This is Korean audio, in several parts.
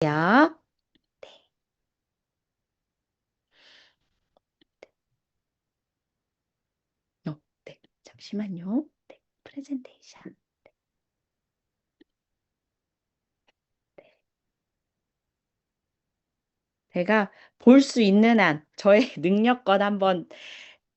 야, 네, 잠시만요. 네, 프레젠테이션. 제가 볼 수 있는 한 저의 능력껏 한번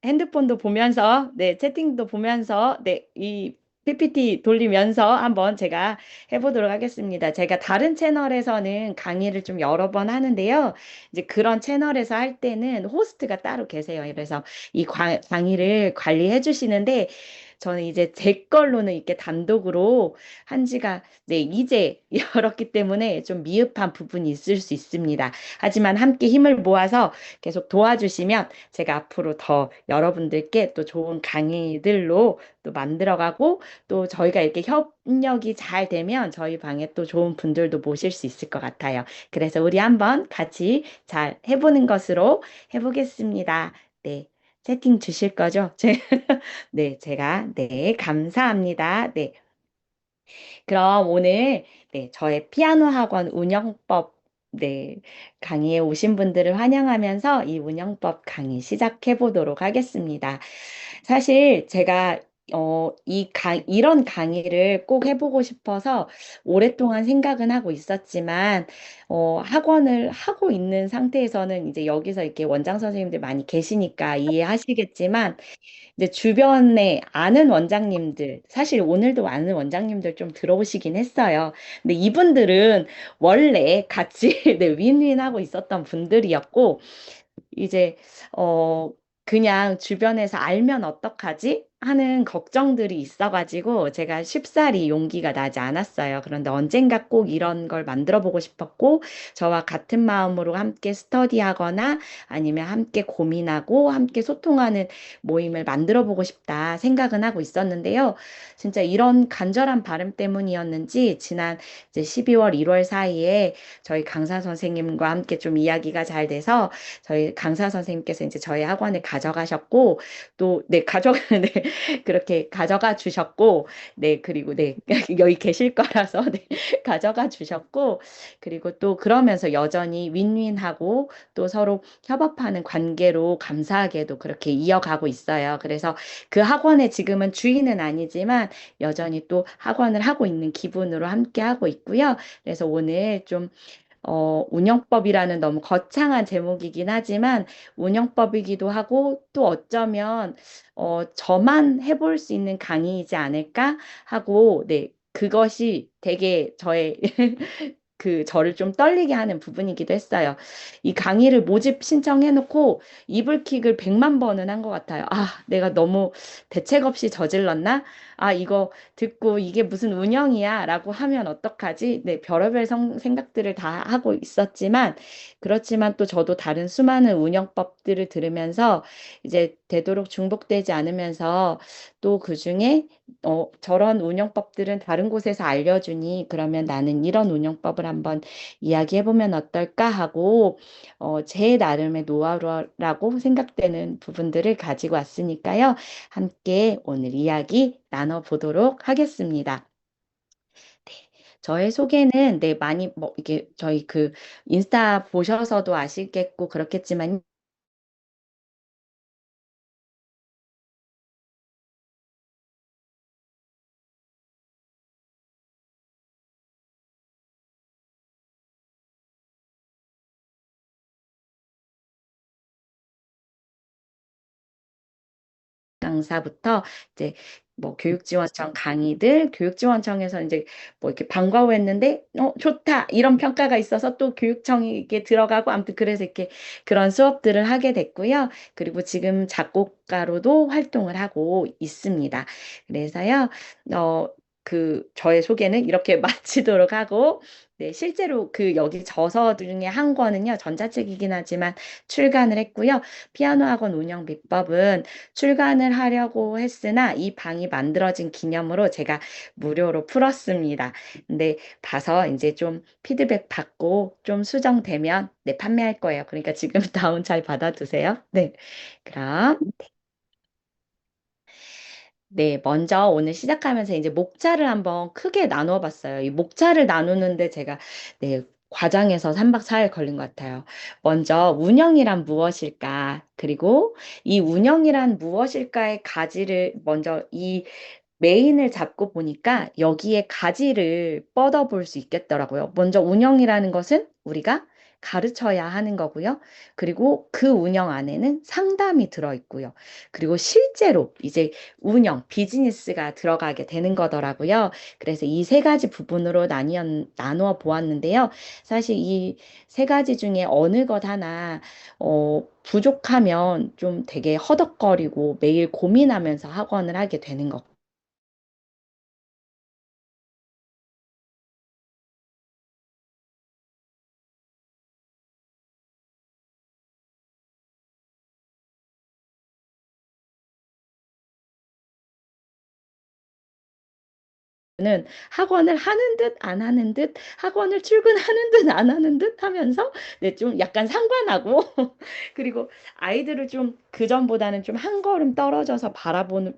핸드폰도 보면서, 네, 채팅도 보면서, 네, 이 PPT 돌리면서 한번 제가 해보도록 하겠습니다. 제가 다른 채널에서는 강의를 좀 여러 번 하는데요. 이제 그런 채널에서 할 때는 호스트가 따로 계세요. 그래서 이 강의를 관리해 주시는데, 저는 이제 제 걸로는 이렇게 단독으로 한 지가, 네, 이제 열었기 때문에 좀 미흡한 부분이 있을 수 있습니다. 하지만 함께 힘을 모아서 계속 도와주시면 제가 앞으로 더 여러분들께 또 좋은 강의들로 또 만들어가고 또 저희가 이렇게 협력이 잘 되면 저희 방에 또 좋은 분들도 모실 수 있을 것 같아요. 그래서 우리 한번 같이 잘 해보는 것으로 해보겠습니다. 네. 채팅 주실 거죠? 네, 네, 감사합니다. 네. 그럼 오늘 네, 저의 피아노 학원 운영법 네, 강의에 오신 분들을 환영하면서 이 운영법 강의 시작해 보도록 하겠습니다. 사실 제가 이런 강의를 꼭 해보고 싶어서 오랫동안 생각은 하고 있었지만, 학원을 하고 있는 상태에서는 이제 여기서 이렇게 원장 선생님들 많이 계시니까 이해하시겠지만, 이제 주변에 아는 원장님들, 사실 오늘도 아는 원장님들 좀 들어오시긴 했어요. 근데 이분들은 원래 같이 네, 윈윈하고 있었던 분들이었고, 이제 그냥 주변에서 알면 어떡하지? 하는 걱정들이 있어가지고 제가 쉽사리 용기가 나지 않았어요. 그런데 언젠가 꼭 이런 걸 만들어 보고 싶었고 저와 같은 마음으로 함께 스터디하거나 아니면 함께 고민하고 함께 소통하는 모임을 만들어 보고 싶다 생각은 하고 있었는데요. 진짜 이런 간절한 바람 때문이었는지 지난 이제 12월, 1월 사이에 저희 강사 선생님과 함께 좀 이야기가 잘 돼서 저희 강사 선생님께서 이제 저희 학원에 가져가셨고, 또, 네, 네, 그렇게 가져가 주셨고, 네, 그리고 네, 여기 계실 거라서, 네, 가져가 주셨고, 그리고 또 그러면서 여전히 윈윈하고 또 서로 협업하는 관계로 감사하게도 그렇게 이어가고 있어요. 그래서 그 학원에 지금은 주인은 아니지만 여전히 또 학원을 하고 있는 기분으로 함께 하고 있고요. 그래서 오늘 좀 운영법이라는 너무 거창한 제목이긴 하지만 운영법이기도 하고 또 어쩌면 저만 해볼 수 있는 강의이지 않을까 하고 네, 그것이 되게 저의 저를 좀 떨리게 하는 부분이기도 했어요. 이 강의를 모집 신청해놓고 이불킥을 100만 번은 한 것 같아요. 아, 내가 너무 대책 없이 저질렀나? 아, 이거 듣고 이게 무슨 운영이야? 라고 하면 어떡하지? 네, 별의별 생각들을 다 하고 있었지만, 그렇지만 또 저도 다른 수많은 운영법들을 들으면서 이제 되도록 중복되지 않으면서 또 그중에 저런 운영법들은 다른 곳에서 알려주니 그러면 나는 이런 운영법을 한번 이야기해보면 어떨까 하고 제 나름의 노하우라고 생각되는 부분들을 가지고 왔으니까요. 함께 오늘 이야기 나눠보도록 하겠습니다. 네. 저의 소개는 네, 많이 뭐 이게 저희 그 인스타 보셔서도 아시겠고 그렇겠지만 강사부터 이제 뭐 교육지원청 강의들, 교육지원청에서 이제 뭐 이렇게 방과 후 했는데, 좋다! 이런 평가가 있어서 또 교육청이 이렇게 들어가고, 아무튼 그래서 이렇게 그런 수업들을 하게 됐고요. 그리고 지금 작곡가로도 활동을 하고 있습니다. 그래서요, 저의 소개는 이렇게 마치도록 하고, 네, 실제로 여기 저서 중에 한 권은요, 전자책이긴 하지만 출간을 했고요. 피아노 학원 운영 비법은 출간을 하려고 했으나 이 방이 만들어진 기념으로 제가 무료로 풀었습니다. 근데 봐서 이제 좀 피드백 받고 좀 수정되면 네, 판매할 거예요. 그러니까 지금 다운 잘 받아두세요. 네. 그럼 네, 먼저 오늘 시작하면서 이제 목차를 한번 크게 나눠 봤어요. 이 목차를 나누는데 제가 네, 과장해서 3박 4일 걸린 것 같아요. 먼저 운영이란 무엇일까? 그리고 이 운영이란 무엇일까의 가지를 먼저 이 메인을 잡고 보니까 여기에 가지를 뻗어볼 수 있겠더라고요. 먼저 운영이라는 것은 우리가 가르쳐야 하는 거고요. 그리고 그 운영 안에는 상담이 들어있고요. 그리고 실제로 이제 운영, 비즈니스가 들어가게 되는 거더라고요. 그래서 이 세 가지 부분으로 나누어 보았는데요. 사실 이 세 가지 중에 어느 것 하나 부족하면 좀 되게 허덕거리고 매일 고민하면서 학원을 하게 되는 것 는 학원을 하는 듯 안 하는 듯 학원을 출근하는 듯 안 하는 듯 하면서 네, 좀 약간 상관하고 그리고 아이들을 좀 그전보다는 좀 한 걸음 떨어져서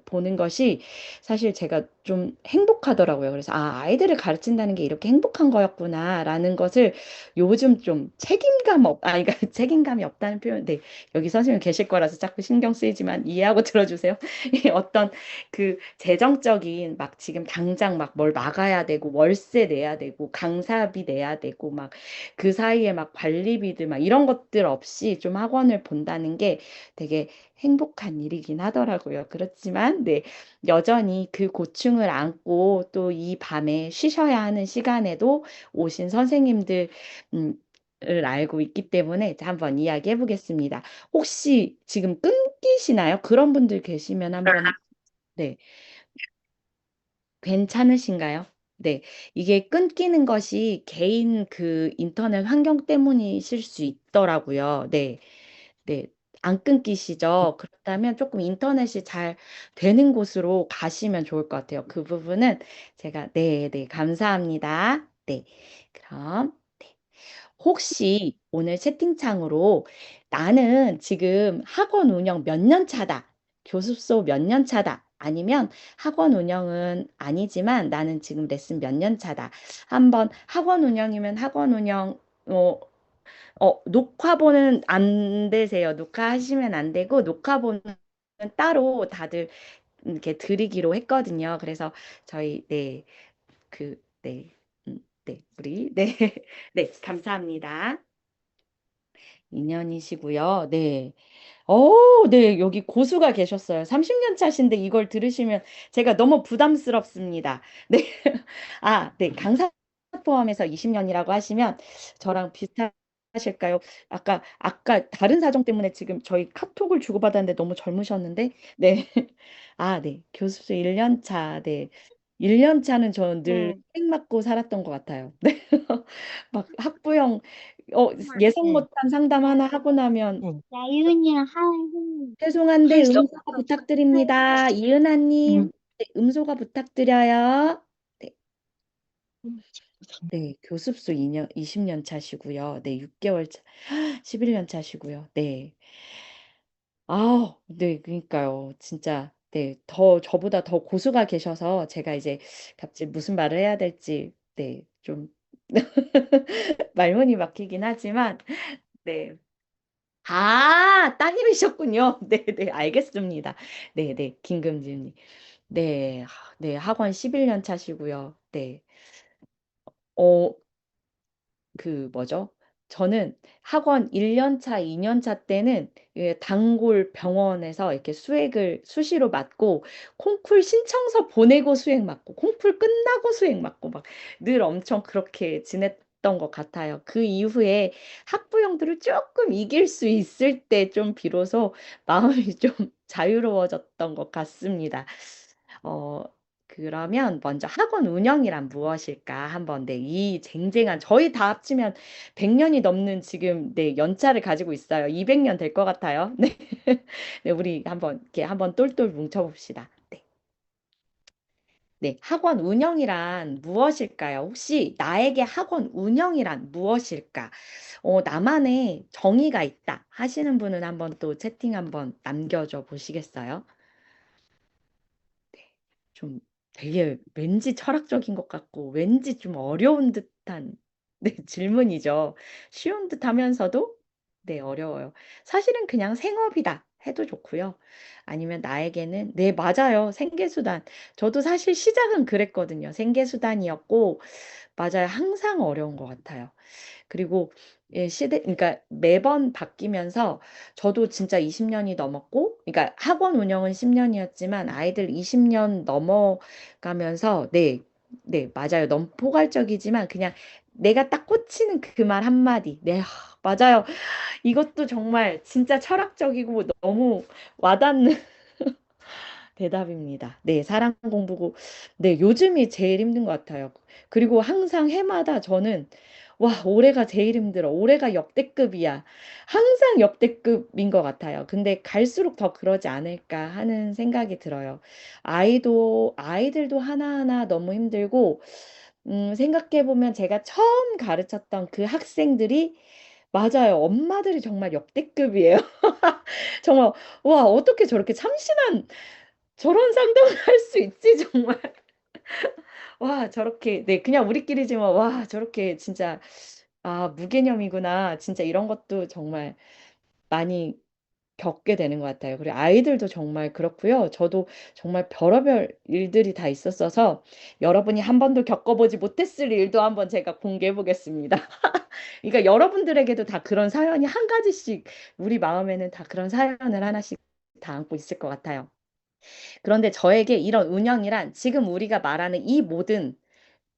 보는 것이 사실 제가 좀 행복하더라고요. 그래서 아, 아이들을 가르친다는 게 이렇게 행복한 거였구나라는 것을 요즘 좀 그러니까 책임감이 없다는 표현, 네, 여기 선생님 계실 거라서 자꾸 신경 쓰이지만 이해하고 들어주세요. 이 어떤 그 재정적인 막 지금 당장 막 뭘 나가야 되고 월세 내야 되고 강사비 내야 되고 막 그 사이에 막 관리비들 막 이런 것들 없이 좀 학원을 본다는 게 되게 행복한 일이긴 하더라고요. 그렇지만 네, 여전히 그 고충을 안고 또 이 밤에 쉬셔야 하는 시간에도 오신 선생님들 을 알고 있기 때문에 한번 이야기해 보겠습니다. 혹시 지금 끊기시나요? 그런 분들 계시면 한번 네, 괜찮으신가요? 네. 이게 끊기는 것이 개인 그 인터넷 환경 때문이실 수 있더라고요. 네. 네. 안 끊기시죠? 그렇다면 조금 인터넷이 잘 되는 곳으로 가시면 좋을 것 같아요. 그 부분은 제가, 네, 네, 감사합니다. 네. 그럼. 혹시 오늘 채팅창으로 나는 지금 학원 운영 몇 년 차다. 교습소 몇 년 차다. 아니면 학원 운영은 아니지만 나는 지금 레슨 몇 년 차다. 한번 학원 운영이면 학원 운영, 녹화본은 안 되세요. 녹화하시면 안 되고, 녹화본은 따로 다들 이렇게 드리기로 했거든요. 그래서 저희, 네, 네, 네, 우리, 네, 네, 감사합니다. 2년이시고요. 네. 네, 여기 고수가 계셨어요. 30년 차신데 이걸 들으시면 제가 너무 부담스럽습니다. 네. 아, 네. 강사 포함해서 20년이라고 하시면 저랑 비슷하실까요? 아까 다른 사정 때문에 지금 저희 카톡을 주고받았는데 너무 젊으셨는데, 네. 아, 네. 교습소 1년 차, 네. 1년 차는 저는 늘 네, 책 맞고 살았던 것 같아요. 네. 막 학부형, 예상 네, 못한 상담 하나 하고 나면 나윤이랑 하은이 죄송한데 벌써 음소거 부탁드립니다. 이은하님, 응. 네, 음소거 부탁드려요. 네, 네, 교습소 2년, 20년 차시고요. 네, 6개월 차, 11년 차시고요. 네. 네, 그러니까요. 진짜, 네, 저보다 더 고수가 계셔서 제가 이제 갑자기 무슨 말을 해야 될지, 네, 좀 말문이 막히긴 하지만, 네. 아, 따님이셨군요. 네, 네, 알겠습니다. 네, 네, 김금진님. 네, 네, 학원 11년 차시고요. 네. 어, 뭐죠? 저는 학원 1년 차, 2년 차 때는 단골 병원에서 이렇게 수액을 수시로 맞고 콩쿨 신청서 보내고 수액 맞고 콩쿨 끝나고 수액 맞고 막 늘 엄청 그렇게 지냈던 것 같아요. 그 이후에 학부형들을 조금 이길 수 있을 때 좀 비로소 마음이 좀 자유로워졌던 것 같습니다. 어, 그러면 먼저 학원 운영이란 무엇일까? 한번 네, 이 쟁쟁한 저희 다 합치면 100년이 넘는 지금 네, 연차를 가지고 있어요. 200년 될 것 같아요. 네. 네, 우리 한번 이렇게 한번 똘똘 뭉쳐 봅시다. 네. 네, 학원 운영이란 무엇일까요? 혹시 나에게 학원 운영이란 무엇일까? 나만의 정의가 있다 하시는 분은 한번 또 채팅 한번 남겨줘 보시겠어요? 좀 되게 왠지 철학적인 것 같고 왠지 좀 어려운 듯한 네, 질문이죠. 쉬운 듯 하면서도 네, 어려워요. 사실은 그냥 생업이다 해도 좋고요. 아니면 나에게는 네, 맞아요. 생계수단. 저도 사실 시작은 그랬거든요. 생계수단이었고 맞아요. 항상 어려운 것 같아요. 그리고 예, 그러니까 매번 바뀌면서 저도 진짜 20년이 넘었고, 그러니까 학원 운영은 10년이었지만 아이들 20년 넘어가면서, 네, 네, 맞아요. 너무 포괄적이지만 그냥 내가 딱 꽂히는 그 말 한마디. 네, 맞아요. 이것도 정말 진짜 철학적이고 너무 와닿는 대답입니다. 네, 사랑 공부고, 네, 요즘이 제일 힘든 것 같아요. 그리고 항상 해마다 저는, 와, 올해가 제일 힘들어. 올해가 역대급이야. 항상 역대급인 것 같아요. 근데 갈수록 더 그러지 않을까 하는 생각이 들어요. 아이들도 하나하나 너무 힘들고, 생각해보면 제가 처음 가르쳤던 그 학생들이, 맞아요. 엄마들이 정말 역대급이에요. 정말, 와, 어떻게 저렇게 참신한 저런 상담을 할 수 있지, 정말. 와, 저렇게, 네, 그냥 우리끼리지만, 와, 저렇게 진짜, 아, 무개념이구나. 진짜 이런 것도 정말 많이 겪게 되는 것 같아요. 그리고 아이들도 정말 그렇고요. 저도 정말 별의별 일들이 다 있었어서 여러분이 한 번도 겪어보지 못했을 일도 한번 제가 공개해 보겠습니다. 그러니까 여러분들에게도 다 그런 사연이 한 가지씩, 우리 마음에는 다 그런 사연을 하나씩 다 안고 있을 것 같아요. 그런데 저에게 이런 운영이란 지금 우리가 말하는 이 모든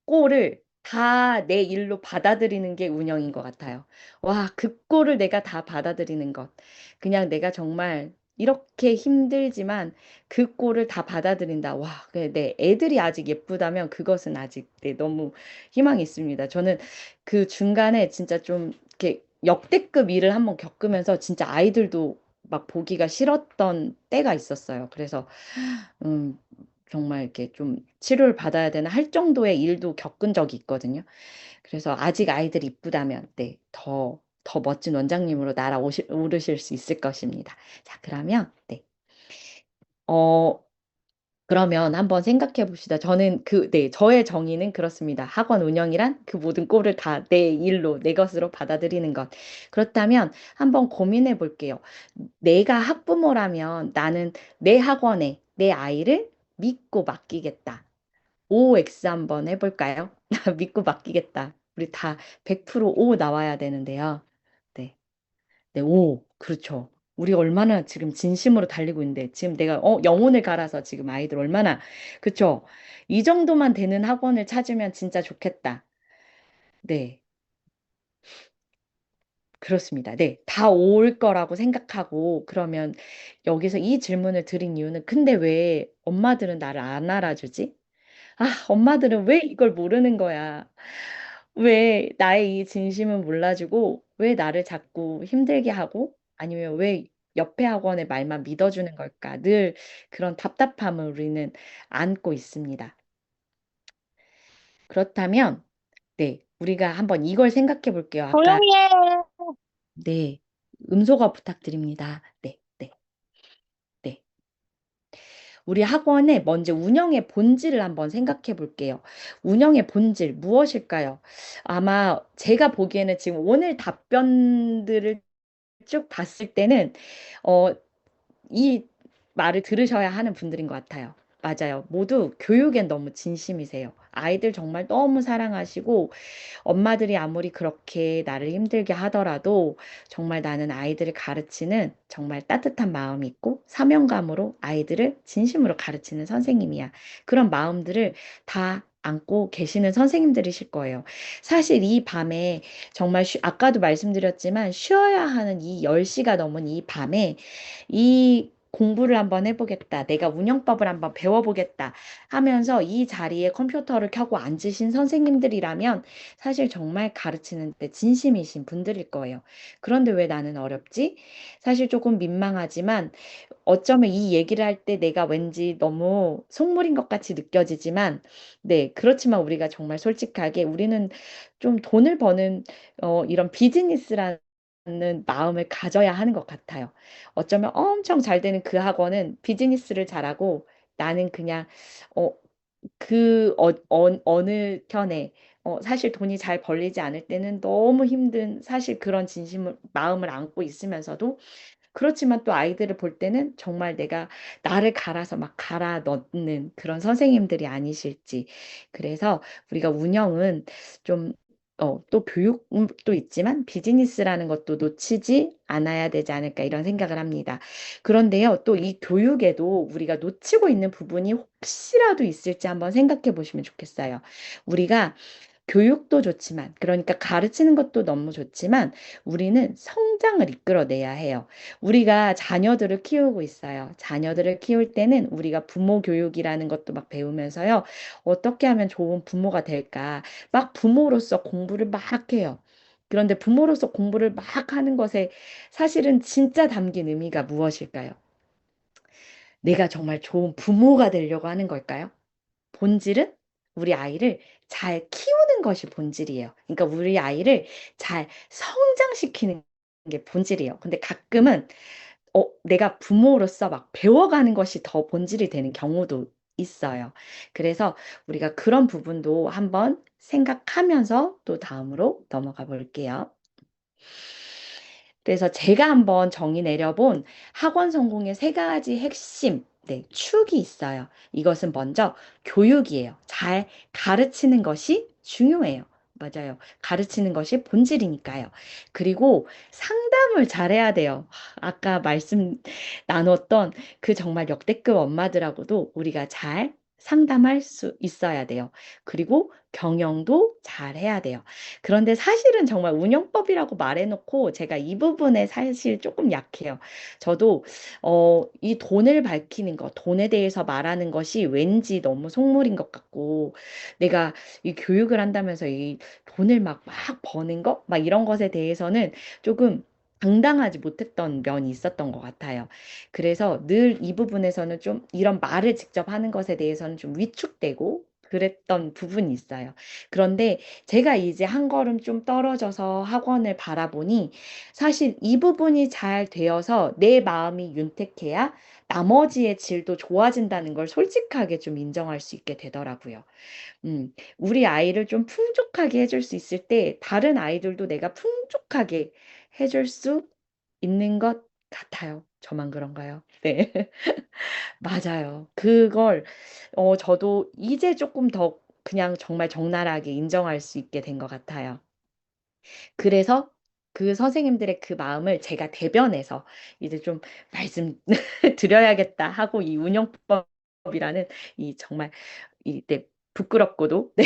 꼴을 다 내 일로 받아들이는 게 운영인 것 같아요. 와, 그 꼴을 내가 다 받아들이는 것. 그냥 내가 정말 이렇게 힘들지만 그 꼴을 다 받아들인다. 와, 내 애들이 아직 예쁘다면 그것은 아직 네, 너무 희망이 있습니다. 저는 그 중간에 진짜 좀 이렇게 역대급 일을 한번 겪으면서 진짜 아이들도 막 보기가 싫었던 때가 있었어요. 그래서 음, 정말 이렇게 좀 치료를 받아야 되나 할 정도의 일도 겪은 적이 있거든요. 그래서 아직 아이들이 이쁘다면, 네, 더 멋진 원장님으로 오르실 수 있을 것입니다. 자, 그러면, 네. 어, 그러면 한번 생각해 봅시다. 네, 저의 정의는 그렇습니다. 학원 운영이란 그 모든 꼴을 다 내 일로, 내 것으로 받아들이는 것. 그렇다면 한번 고민해 볼게요. 내가 학부모라면 나는 내 학원에 내 아이를 믿고 맡기겠다. OX 한번 해볼까요? 믿고 맡기겠다. 우리 다 100% O 나와야 되는데요. 네. 네, 오, 그렇죠. 우리 얼마나 지금 진심으로 달리고 있는데, 지금 내가, 영혼을 갈아서 지금 아이들 얼마나, 그쵸? 이 정도만 되는 학원을 찾으면 진짜 좋겠다. 네, 그렇습니다. 네, 다 올 거라고 생각하고, 그러면 여기서 이 질문을 드린 이유는, 근데 왜 엄마들은 나를 안 알아주지? 아, 엄마들은 왜 이걸 모르는 거야? 왜 나의 이 진심은 몰라주고, 왜 나를 자꾸 힘들게 하고, 아니면 왜 옆에 학원의 말만 믿어주는 걸까? 늘 그런 답답함을 우리는 안고 있습니다. 그렇다면, 네, 우리가 한번 이걸 생각해 볼게요. 아까, 조용히 해. 네, 음소거 부탁드립니다. 네, 네, 네. 우리 학원의 먼저 운영의 본질을 한번 생각해 볼게요. 운영의 본질, 무엇일까요? 아마 제가 보기에는 지금 오늘 답변들을 쭉 봤을 때는, 어, 이 말을 들으셔야 하는 분들인 것 같아요. 맞아요. 모두 교육엔 너무 진심이세요. 아이들 정말 너무 사랑하시고, 엄마들이 아무리 그렇게 나를 힘들게 하더라도 정말 나는 아이들을 가르치는 정말 따뜻한 마음이 있고 사명감으로 아이들을 진심으로 가르치는 선생님이야. 그런 마음들을 다 안고 계시는 선생님들이실 거예요. 사실 이 밤에 정말 아까도 말씀드렸지만 쉬어야 하는 이 10시가 넘은 이 밤에 이 공부를 한번 해보겠다. 내가 운영법을 한번 배워보겠다. 하면서 이 자리에 컴퓨터를 켜고 앉으신 선생님들이라면 사실 정말 가르치는 데 진심이신 분들일 거예요. 그런데 왜 나는 어렵지? 사실 조금 민망하지만 어쩌면 이 얘기를 할 때 내가 왠지 너무 속물인 것 같이 느껴지지만, 네, 그렇지만 우리가 정말 솔직하게 우리는 좀 돈을 버는 이런 비즈니스라는 마음을 가져야 하는 것 같아요. 어쩌면 엄청 잘 되는 그 학원은 비즈니스를 잘하고 나는 그냥 어, 어느 편에 사실 돈이 잘 벌리지 않을 때는 너무 힘든 사실 그런 진심을 마음을 안고 있으면서도 그렇지만 또 아이들을 볼 때는 정말 내가 나를 갈아서 막 갈아 넣는 그런 선생님들이 아니실지. 그래서 우리가 운영은 좀, 또 교육도 있지만 비즈니스라는 것도 놓치지 않아야 되지 않을까 이런 생각을 합니다. 그런데요, 또 이 교육에도 우리가 놓치고 있는 부분이 혹시라도 있을지 한번 생각해 보시면 좋겠어요. 우리가 교육도 좋지만, 그러니까 가르치는 것도 너무 좋지만, 우리는 성장을 이끌어내야 해요. 우리가 자녀들을 키우고 있어요. 자녀들을 키울 때는 우리가 부모 교육이라는 것도 막 배우면서요. 어떻게 하면 좋은 부모가 될까? 막 부모로서 공부를 막 해요. 그런데 부모로서 공부를 막 하는 것에 사실은 진짜 담긴 의미가 무엇일까요? 내가 정말 좋은 부모가 되려고 하는 걸까요? 본질은 우리 아이를 잘 키우는 것이 본질이에요. 그러니까 우리 아이를 잘 성장시키는 게 본질이에요. 근데 가끔은 내가 부모로서 막 배워가는 것이 더 본질이 되는 경우도 있어요. 그래서 우리가 그런 부분도 한번 생각하면서 또 다음으로 넘어가 볼게요. 그래서 제가 한번 정의 내려본 학원 성공의 세 가지 핵심, 네, 축이 있어요. 이것은 먼저 교육이에요. 잘 가르치는 것이 중요해요. 맞아요. 가르치는 것이 본질이니까요. 그리고 상담을 잘해야 돼요. 아까 말씀 나눴던 그 정말 역대급 엄마들하고도 우리가 잘 상담할 수 있어야 돼요. 그리고 경영도 잘 해야 돼요. 그런데 사실은 정말 운영법이라고 말해놓고 제가 이 부분에 사실 조금 약해요. 저도 이 돈을 밝히는 것, 돈에 대해서 말하는 것이 왠지 너무 속물인 것 같고 내가 이 교육을 한다면서 이 돈을 막 버는 것, 막 이런 것에 대해서는 조금 당당하지 못했던 면이 있었던 것 같아요. 그래서 늘 이 부분에서는 좀 이런 말을 직접 하는 것에 대해서는 좀 위축되고 그랬던 부분이 있어요. 그런데 제가 이제 한 걸음 좀 떨어져서 학원을 바라보니 사실 이 부분이 잘 되어서 내 마음이 윤택해야 나머지의 질도 좋아진다는 걸 솔직하게 좀 인정할 수 있게 되더라고요. 우리 아이를 좀 풍족하게 해줄 수 있을 때 다른 아이들도 내가 풍족하게 해줄 수 있는 것 같아요. 저만 그런가요? 네. 맞아요. 그걸 저도 이제 조금 더 그냥 정말 적나라하게 인정할 수 있게 된 것 같아요. 그래서 그 선생님들의 그 마음을 제가 대변해서 이제 좀 말씀 드려야겠다 하고 이 운영법이라는 이 정말 네, 부끄럽고도 네,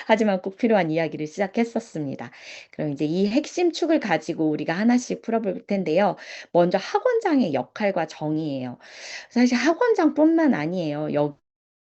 하지만 꼭 필요한 이야기를 시작했었습니다. 그럼 이제 이 핵심 축을 가지고 우리가 하나씩 풀어볼 텐데요. 먼저 학원장의 역할과 정의예요. 사실 학원장뿐만 아니에요.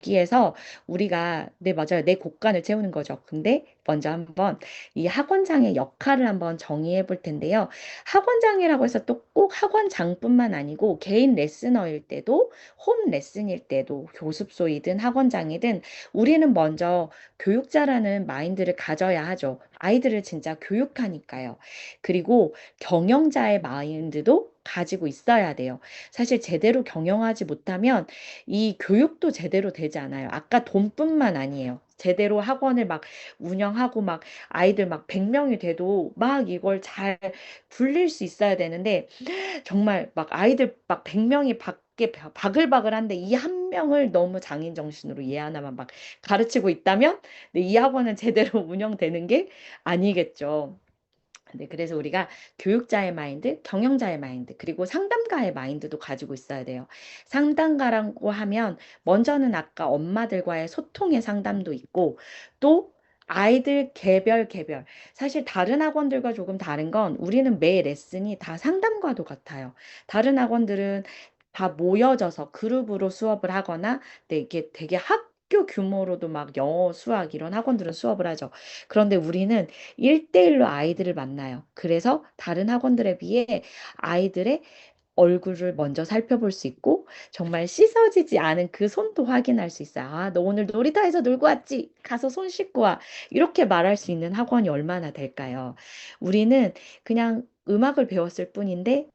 여기에서 우리가 네, 맞아요. 내 곳간을 채우는 거죠. 근데 먼저 한번 이 학원장의 역할을 한번 정의해 볼 텐데요. 학원장이라고 해서 또 꼭 학원장뿐만 아니고 개인 레슨어일 때도 홈 레슨일 때도 교습소이든 학원장이든 우리는 먼저 교육자라는 마인드를 가져야 하죠. 아이들을 진짜 교육하니까요. 그리고 경영자의 마인드도 가지고 있어야 돼요. 사실 제대로 경영하지 못하면 이 교육도 제대로 되지 않아요. 아까 돈뿐만 아니에요. 제대로 학원을 막 운영하고 막 아이들 막 100명이 돼도 막 이걸 잘 굴릴 수 있어야 되는데 정말 막 아이들 막 100명이 밖에 바글바글한데 이 한 명을 너무 장인 정신으로 얘 하나만 막 가르치고 있다면 네, 이 학원은 제대로 운영되는 게 아니겠죠. 네, 그래서 우리가 교육자의 마인드, 경영자의 마인드, 그리고 상담가의 마인드도 가지고 있어야 돼요. 상담가라고 하면 먼저는 아까 엄마들과의 소통의 상담도 있고 또 아이들 개별. 사실 다른 학원들과 조금 다른 건 우리는 매 레슨이 다 상담과도 같아요. 다른 학원들은 다 모여져서 그룹으로 수업을 하거나 네, 이게 되게 학교 규모로도 막 영어, 수학 이런 학원들은 수업을 하죠. 그런데 우리는 1대1로 아이들을 만나요. 그래서 다른 학원들에 비해 아이들의 얼굴을 먼저 살펴볼 수 있고 정말 씻어지지 않은 그 손도 확인할 수 있어요. 아, 너 오늘 놀이터에서 놀고 왔지? 가서 손 씻고 와. 이렇게 말할 수 있는 학원이 얼마나 될까요? 우리는 그냥 음악을 배웠을 뿐인데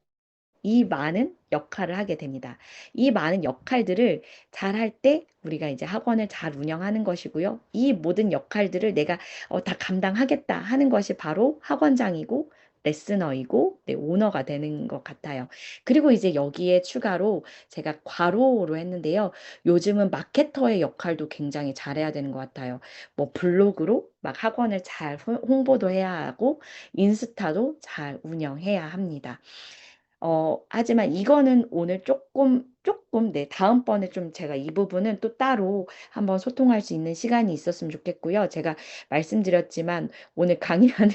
이 많은 역할을 하게 됩니다. 이 많은 역할들을 잘 할 때 우리가 이제 학원을 잘 운영하는 것이고요. 이 모든 역할들을 내가 다 감당하겠다 하는 것이 바로 학원장이고 레스너이고 네, 오너가 되는 것 같아요. 그리고 이제 여기에 추가로 제가 과로로 했는데요. 요즘은 마케터의 역할도 굉장히 잘해야 되는 것 같아요. 뭐 블로그로 막 학원을 잘 홍보도 해야 하고 인스타도 잘 운영해야 합니다. 하지만 이거는 오늘 조금, 네, 다음번에 좀 제가 이 부분은 또 따로 한번 소통할 수 있는 시간이 있었으면 좋겠고요. 제가 말씀드렸지만 오늘 강의안을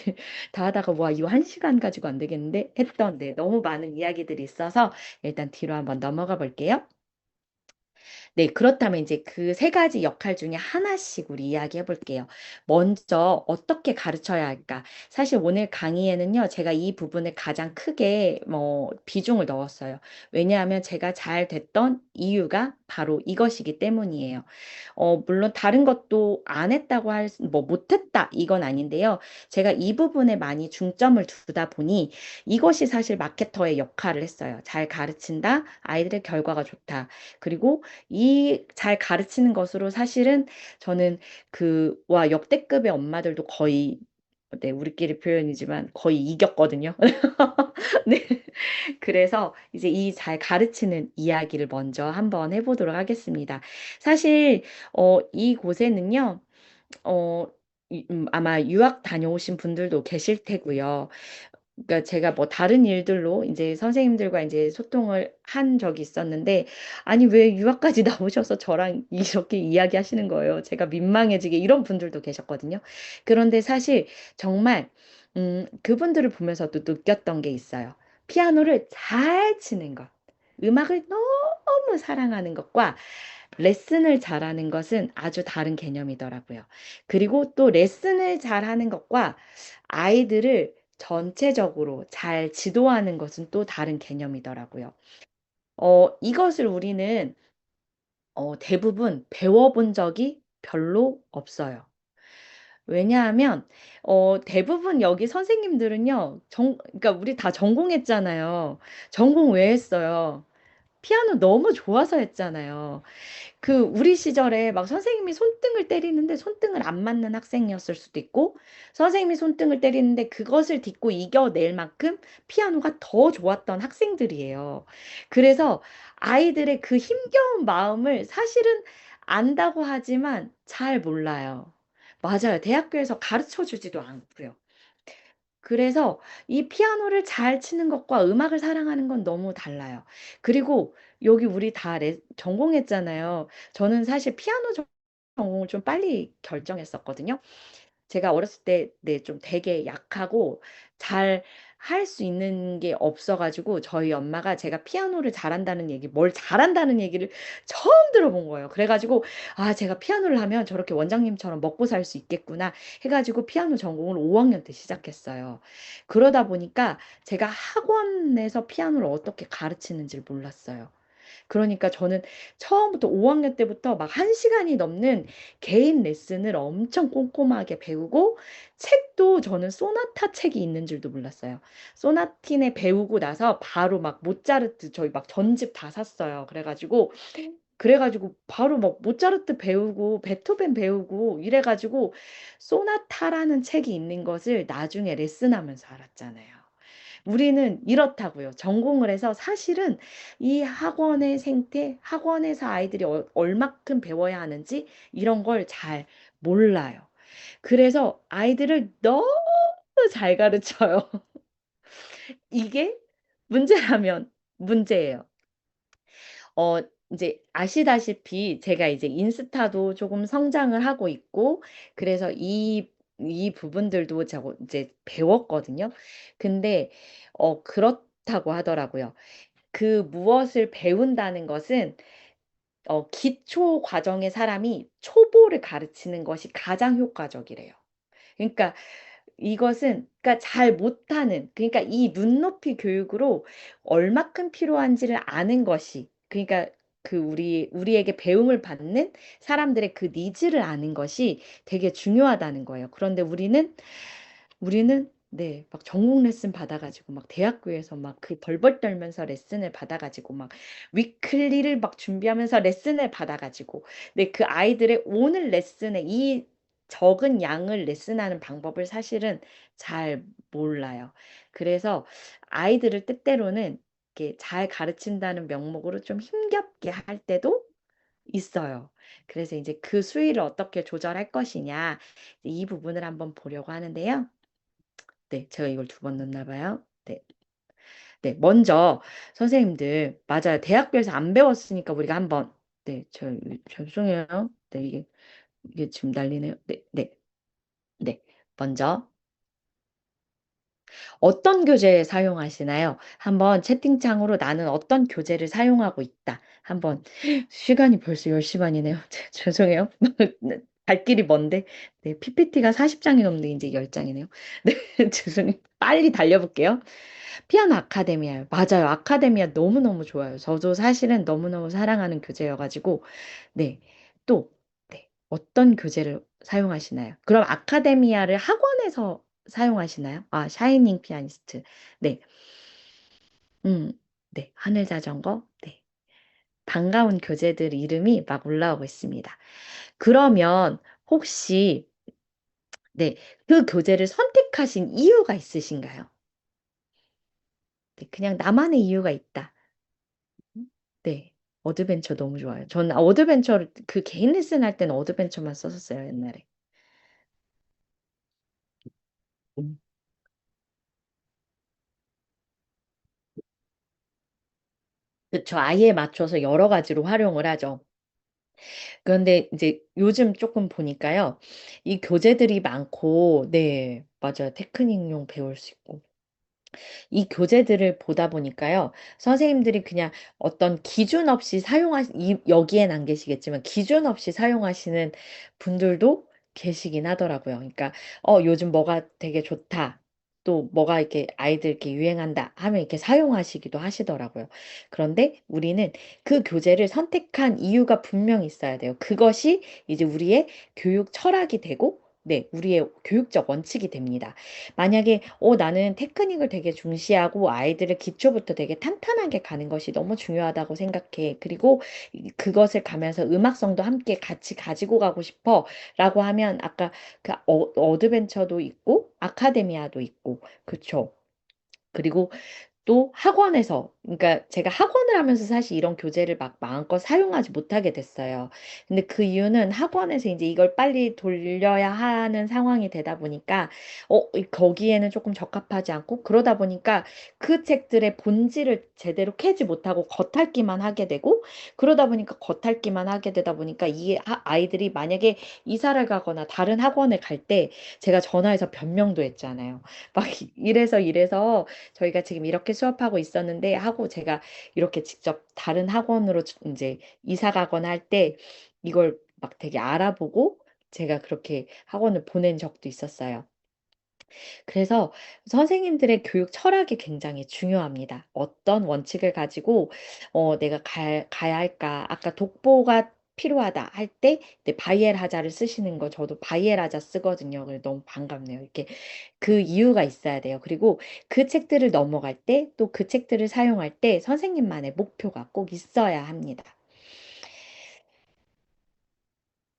다 하다가 와, 이거 한 시간 가지고 안 되겠는데 했던, 네, 너무 많은 이야기들이 있어서 일단 뒤로 한번 넘어가 볼게요. 네, 그렇다면 이제 그 세 가지 역할 중에 하나씩 우리 이야기해 볼게요. 먼저 어떻게 가르쳐야 할까? 사실 오늘 강의에는요, 제가 이 부분을 가장 크게 비중을 넣었어요. 왜냐하면 제가 잘 됐던 이유가 바로 이것이기 때문이에요. 물론 다른 것도 안 했다고 뭐 못했다 이건 아닌데요. 제가 이 부분에 많이 중점을 두다 보니 이것이 사실 마케터의 역할을 했어요. 잘 가르친다, 아이들의 결과가 좋다. 그리고 이 잘 가르치는 것으로 사실은 저는 와, 역대급의 엄마들도 거의, 네, 우리끼리 표현이지만 거의 이겼거든요. 네. 그래서 이제 이 잘 가르치는 이야기를 먼저 한번 해보도록 하겠습니다. 사실, 이곳에는요, 어, 아마 유학 다녀오신 분들도 계실 테고요. 그러니까 제가 뭐 다른 일들로 이제 선생님들과 이제 소통을 한 적이 있었는데, 아니, 왜 유학까지 나오셔서 저랑 이렇게 이야기하시는 거예요. 제가 민망해지게 이런 분들도 계셨거든요. 그런데 사실 정말, 그분들을 보면서도 느꼈던 게 있어요. 피아노를 잘 치는 것, 음악을 너무 사랑하는 것과 레슨을 잘하는 것은 아주 다른 개념이더라고요. 그리고 또 레슨을 잘하는 것과 아이들을 전체적으로 잘 지도하는 것은 또 다른 개념이더라고요. 이것을 우리는 대부분 배워본 적이 별로 없어요. 왜냐하면 대부분 여기 선생님들은요, 그러니까 우리 다 전공했잖아요. 전공 왜 했어요? 피아노 너무 좋아서 했잖아요. 우리 시절에 막 선생님이 손등을 때리는데 손등을 안 맞는 학생이었을 수도 있고, 선생님이 손등을 때리는데 그것을 딛고 이겨낼 만큼 피아노가 더 좋았던 학생들이에요. 그래서 아이들의 그 힘겨운 마음을 사실은 안다고 하지만 잘 몰라요. 맞아요. 대학교에서 가르쳐 주지도 않고요. 그래서 이 피아노를 잘 치는 것과 음악을 사랑하는 건 너무 달라요. 그리고 여기 우리 다 전공했잖아요. 저는 사실 피아노 전공을 좀 빨리 결정했었거든요. 제가 어렸을 때, 네, 좀 되게 약하고 잘 할 수 있는 게 없어가지고 저희 엄마가 제가 피아노를 잘한다는 뭘 잘한다는 얘기를 처음 들어본 거예요. 그래가지고, 아, 제가 피아노를 하면 저렇게 원장님처럼 먹고 살 수 있겠구나 해가지고 피아노 전공을 5학년 때 시작했어요. 그러다 보니까 제가 학원에서 피아노를 어떻게 가르치는지를 몰랐어요. 그러니까 저는 처음부터 5학년 때부터 막 1시간이 넘는 개인 레슨을 엄청 꼼꼼하게 배우고, 책도 저는 소나타 책이 있는 줄도 몰랐어요. 소나티네 배우고 나서 바로 막 모차르트 저희 막 전집 다 샀어요. 그래가지고 바로 막 모차르트 배우고 베토벤 배우고 이래가지고 소나타라는 책이 있는 것을 나중에 레슨하면서 알았잖아요. 우리는 이렇다고요. 전공을 해서 사실은 이 학원의 생태, 학원에서 아이들이 얼마큼 배워야 하는지 이런 걸 잘 몰라요. 그래서 아이들을 너무 잘 가르쳐요. 이게 문제라면 문제예요. 어, 이제 아시다시피 제가 이제 인스타도 조금 성장을 하고 있고, 그래서 이 부분들도 제가 이제 배웠거든요. 근데, 그렇다고 하더라고요. 무엇을 배운다는 것은, 기초 과정의 사람이 초보를 가르치는 것이 가장 효과적이래요. 그러니까 그러니까 잘 못하는, 그러니까 이 눈높이 교육으로 얼마큼 필요한지를 아는 것이, 그러니까 우리에게 배움을 받는 사람들의 니즈를 아는 것이 되게 중요하다는 거예요. 그런데 우리는 네, 막 전공 레슨 받아가지고 막 대학교에서 막 그 벌벌 떨면서 레슨을 받아가지고 막 위클리를 막 준비하면서 레슨을 받아가지고 네, 그 아이들의 오늘 레슨에 이 적은 양을 레슨하는 방법을 사실은 잘 몰라요. 그래서 아이들을 때때로는 이렇게 잘 가르친다는 명목으로 좀 힘겹게 할 때도 있어요. 그래서 이제 그 수위를 어떻게 조절할 것이냐, 이 부분을 한번 보려고 하는데요. 네, 제가 이걸 두 번 넣나 봐요. 네. 네, 먼저 선생님들 맞아요. 대학교에서 안 배웠으니까 우리가 한번 네, 죄송해요. 네, 이게 지금 난리네요. 네, 네, 네. 먼저 어떤 교재 사용하시나요? 한번 채팅창으로 나는 어떤 교재를 사용하고 있다. 한번 시간이 벌써 10시 반이네요. 죄송해요. 갈 길이 먼데. 네, PPT가 40장이 넘는데 이제 10장이네요. 네, 죄송해요. 빨리 달려볼게요. 피아노 아카데미아요. 맞아요. 아카데미아 너무너무 좋아요. 저도 사실은 너무너무 사랑하는 교재여가지고, 네. 또, 네. 어떤 교재를 사용하시나요? 그럼 아카데미아를 학원에서 사용하시나요? 아, 샤이닝 피아니스트. 네. 음, 네. 하늘 자전거. 네. 반가운 교재들 이름이 막 올라오고 있습니다. 그러면 혹시, 네. 그 교재를 선택하신 이유가 있으신가요? 네. 그냥 나만의 이유가 있다. 네. 어드벤처 너무 좋아요. 저는 어드벤처를 그 개인 레슨 할 때는 어드벤처만 썼었어요, 옛날에. 음. 그쵸. 아이에 맞춰서 여러 가지로 활용을 하죠. 그런데 이제 요즘 조금 보니까요. 이 교재들이 많고, 네, 맞아요. 테크닉용 배울 수 있고. 이 교재들을 보다 보니까요. 선생님들이 그냥 어떤 기준 없이 여기엔 안 계시겠지만, 기준 없이 사용하시는 분들도 계시긴 하더라고요. 그러니까, 요즘 뭐가 되게 좋다. 또 뭐가 이렇게 아이들께 유행한다 하면 이렇게 사용하시기도 하시더라고요. 그런데 우리는 그 교재를 선택한 이유가 분명히 있어야 돼요. 그것이 이제 우리의 교육 철학이 되고, 네, 우리의 교육적 원칙이 됩니다. 만약에 나는 테크닉을 되게 중시하고 아이들을 기초부터 되게 탄탄하게 가는 것이 너무 중요하다고 생각해. 그리고 그것을 가면서 음악성도 함께 같이 가지고 가고 싶어. 라고 하면 아까 그 어드벤처도 있고 아카데미아도 있고 그쵸. 그리고 또 학원에서, 그러니까 제가 학원을 하면서 사실 이런 교재를 막 마음껏 사용하지 못하게 됐어요. 근데 그 이유는 학원에서 이제 이걸 빨리 돌려야 하는 상황이 되다 보니까, 거기에는 조금 적합하지 않고, 그러다 보니까 그 책들의 본질을 제대로 캐지 못하고 겉핥기만 하게 되고, 그러다 보니까 겉핥기만 하게 되다 보니까 이 아이들이 만약에 이사를 가거나 다른 학원을 갈 때 제가 전화해서 변명도 했잖아요. 막 이래서 저희가 지금 이렇게 수업하고 있었는데 하고 제가 이렇게 직접 다른 학원으로 이제 이사 가거나 할 때 이걸 막 되게 알아보고 제가 그렇게 학원을 보낸 적도 있었어요. 그래서 선생님들의 교육 철학이 굉장히 중요합니다. 어떤 원칙을 가지고 내가 가야 할까? 아까 독보가 필요하다 할 때 바이엘 하자를 쓰시는 거 저도 바이엘 하자 쓰거든요. 그래서 너무 반갑네요. 이렇게 그 이유가 있어야 돼요. 그리고 그 책들을 넘어갈 때 또 그 책들을 사용할 때 선생님만의 목표가 꼭 있어야 합니다.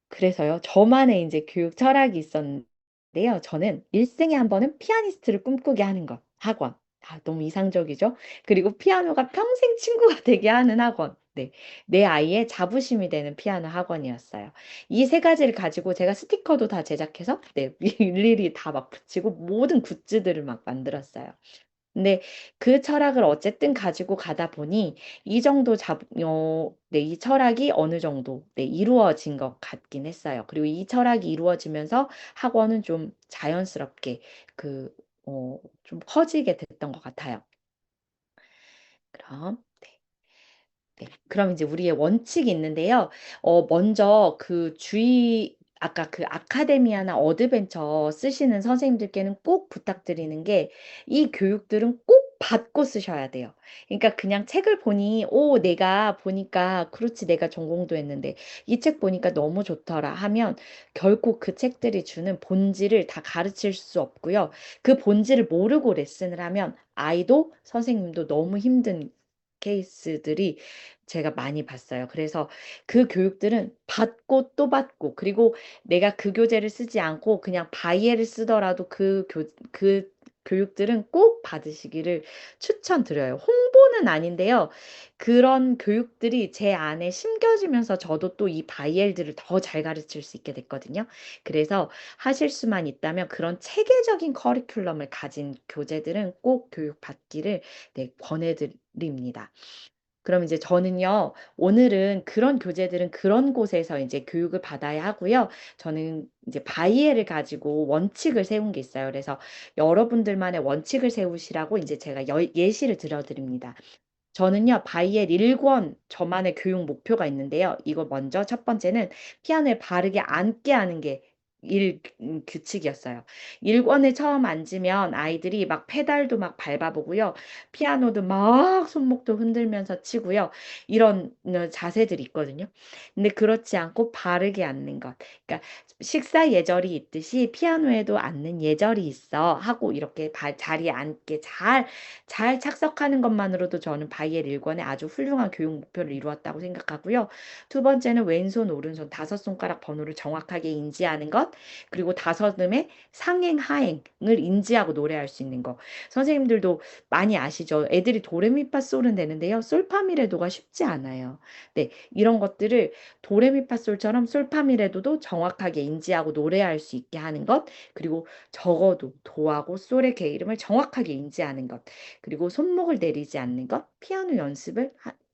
그래서요, 저만의 이제 교육 철학이 있었는데요. 저는 일생에 한 번은 피아니스트를 꿈꾸게 하는 것, 학원. 아, 너무 이상적이죠? 그리고 피아노가 평생 친구가 되게 하는 학원. 네. 내 아이의 자부심이 되는 피아노 학원이었어요. 이 세 가지를 가지고 제가 스티커도 다 제작해서, 네, 일일이 다 막 붙이고 모든 굿즈들을 막 만들었어요. 근데 그 철학을 어쨌든 가지고 가다 보니 네, 이 철학이 어느 정도 네, 이루어진 것 같긴 했어요. 그리고 이 철학이 이루어지면서 학원은 좀 자연스럽게 그, 좀 커지게 됐던 것 같아요. 그럼, 네. 그럼 이제 우리의 원칙이 있는데요. 먼저 아까 그 아카데미아나 어드벤처 쓰시는 선생님들께는 꼭 부탁드리는 게 이 교육들은 꼭 꼭 받고 쓰셔야 돼요. 그러니까 그냥 책을 보니, 오, 내가 보니까, 그렇지, 내가 전공도 했는데, 이 책 보니까 너무 좋더라 하면 결코 그 책들이 주는 본질을 다 가르칠 수 없고요. 그 본질을 모르고 레슨을 하면 아이도 선생님도 너무 힘든 케이스들이 제가 많이 봤어요. 그래서 그 교육들은 받고 또 받고, 그리고 내가 그 교재를 쓰지 않고 그냥 바이엘을 쓰더라도 그 교육들은 꼭 받으시기를 추천드려요. 홍보는 아닌데요. 그런 교육들이 제 안에 심겨지면서 저도 또 이 바이엘들을 더 잘 가르칠 수 있게 됐거든요. 그래서 하실 수만 있다면 그런 체계적인 커리큘럼을 가진 교재들은 꼭 교육받기를 네, 권해드립니다. 그럼 이제 저는요, 오늘은 그런 교재들은 그런 곳에서 이제 교육을 받아야 하고요. 저는 이제 바이엘을 가지고 원칙을 세운 게 있어요. 그래서 여러분들만의 원칙을 세우시라고 이제 제가 예시를 들어드립니다. 저는요, 바이엘 1권 저만의 교육 목표가 있는데요. 이거 먼저 첫 번째는 피아노에 바르게 앉게 하는 게 규칙이었어요. 1권에 처음 앉으면 아이들이 막 페달도 막 밟아보고요. 피아노도 막 손목도 흔들면서 치고요. 이런 자세들이 있거든요. 근데 그렇지 않고 바르게 앉는 것. 그러니까 식사 예절이 있듯이 피아노에도 앉는 예절이 있어 하고 이렇게 자리에 앉게 잘 착석하는 것만으로도 저는 바이엘 1권의 아주 훌륭한 교육 목표를 이루었다고 생각하고요. 두 번째는 왼손, 오른손 다섯 손가락 번호를 정확하게 인지하는 것, 그리고 다섯음의 상행, 하행을 인지하고 노래할 수 있는 것. 선생님들도 많이 아시죠? 애들이 도레미파솔은 되는데요. 솔파미레도가 쉽지 않아요. 네, 이런 것들을 도레미파솔처럼 솔파미레도도 정확하게 인지하고 노래할 수 있게 하는 것, 그리고 적어도 도하고 솔의 개 이름을 정확하게 인지하는 것. 그리고 손목을 내리지 않는 것, 피아노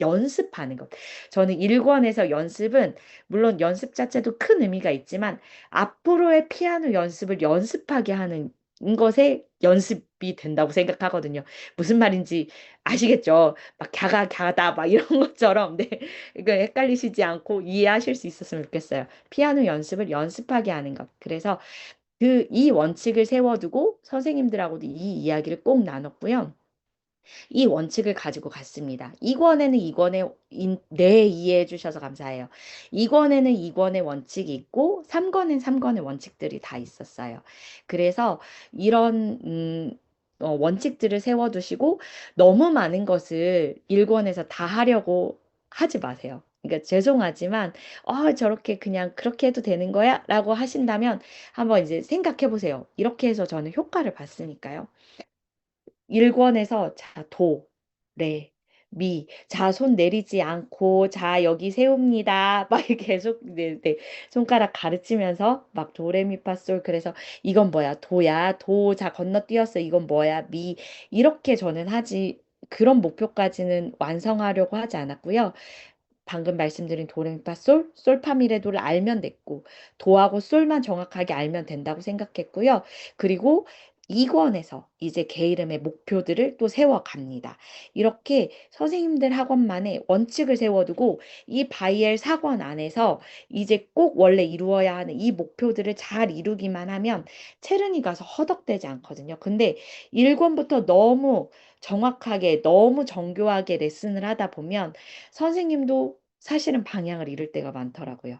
연습하는 것. 저는 1권에서 연습은 물론 연습 자체도 큰 의미가 있지만 앞으로의 피아노 연습을 연습하게 하는 것에 연습이 된다고 생각하거든요. 무슨 말인지 아시겠죠? 막 갸가갸다 막 이런 것처럼 네. 이거 헷갈리시지 않고 이해하실 수 있었으면 좋겠어요. 피아노 연습을 연습하게 하는 것. 그래서 이 원칙을 세워두고 선생님들하고도 이 이야기를 꼭 나눴고요. 이 원칙을 가지고 갔습니다. 2권에는 2권의 네, 이해해 주셔서 감사해요. 2권에는 2권의 원칙이 있고 3권엔 3권의 원칙들이 다 있었어요. 그래서 이런 원칙들을 세워두시고 너무 많은 것을 1권에서 다 하려고 하지 마세요. 그러니까 죄송하지만 저렇게 그냥 그렇게 해도 되는 거야? 라고 하신다면 한번 이제 생각해 보세요. 이렇게 해서 저는 효과를 봤으니까요. 1권에서 자, 도, 레, 미. 자, 손 내리지 않고 자, 여기 세웁니다. 막 이렇게 계속 네, 손가락 가르치면서 막 도레미파솔 그래서 이건 뭐야? 도야. 도. 자, 건너뛰었어. 이건 뭐야? 미. 이렇게 저는 하지 그런 목표까지는 완성하려고 하지 않았고요. 방금 말씀드린 도레미파솔, 솔파미레도를 알면 됐고 도하고 솔만 정확하게 알면 된다고 생각했고요. 그리고 2권에서 이제 개 이름의 목표들을 또 세워갑니다. 이렇게 선생님들 학원만의 원칙을 세워두고 이 바이엘 4권 안에서 이제 꼭 원래 이루어야 하는 이 목표들을 잘 이루기만 하면 체르니 가서 허덕대지 않거든요. 근데 1권부터 너무 정확하게 너무 정교하게 레슨을 하다 보면 선생님도 사실은 방향을 잃을 때가 많더라고요.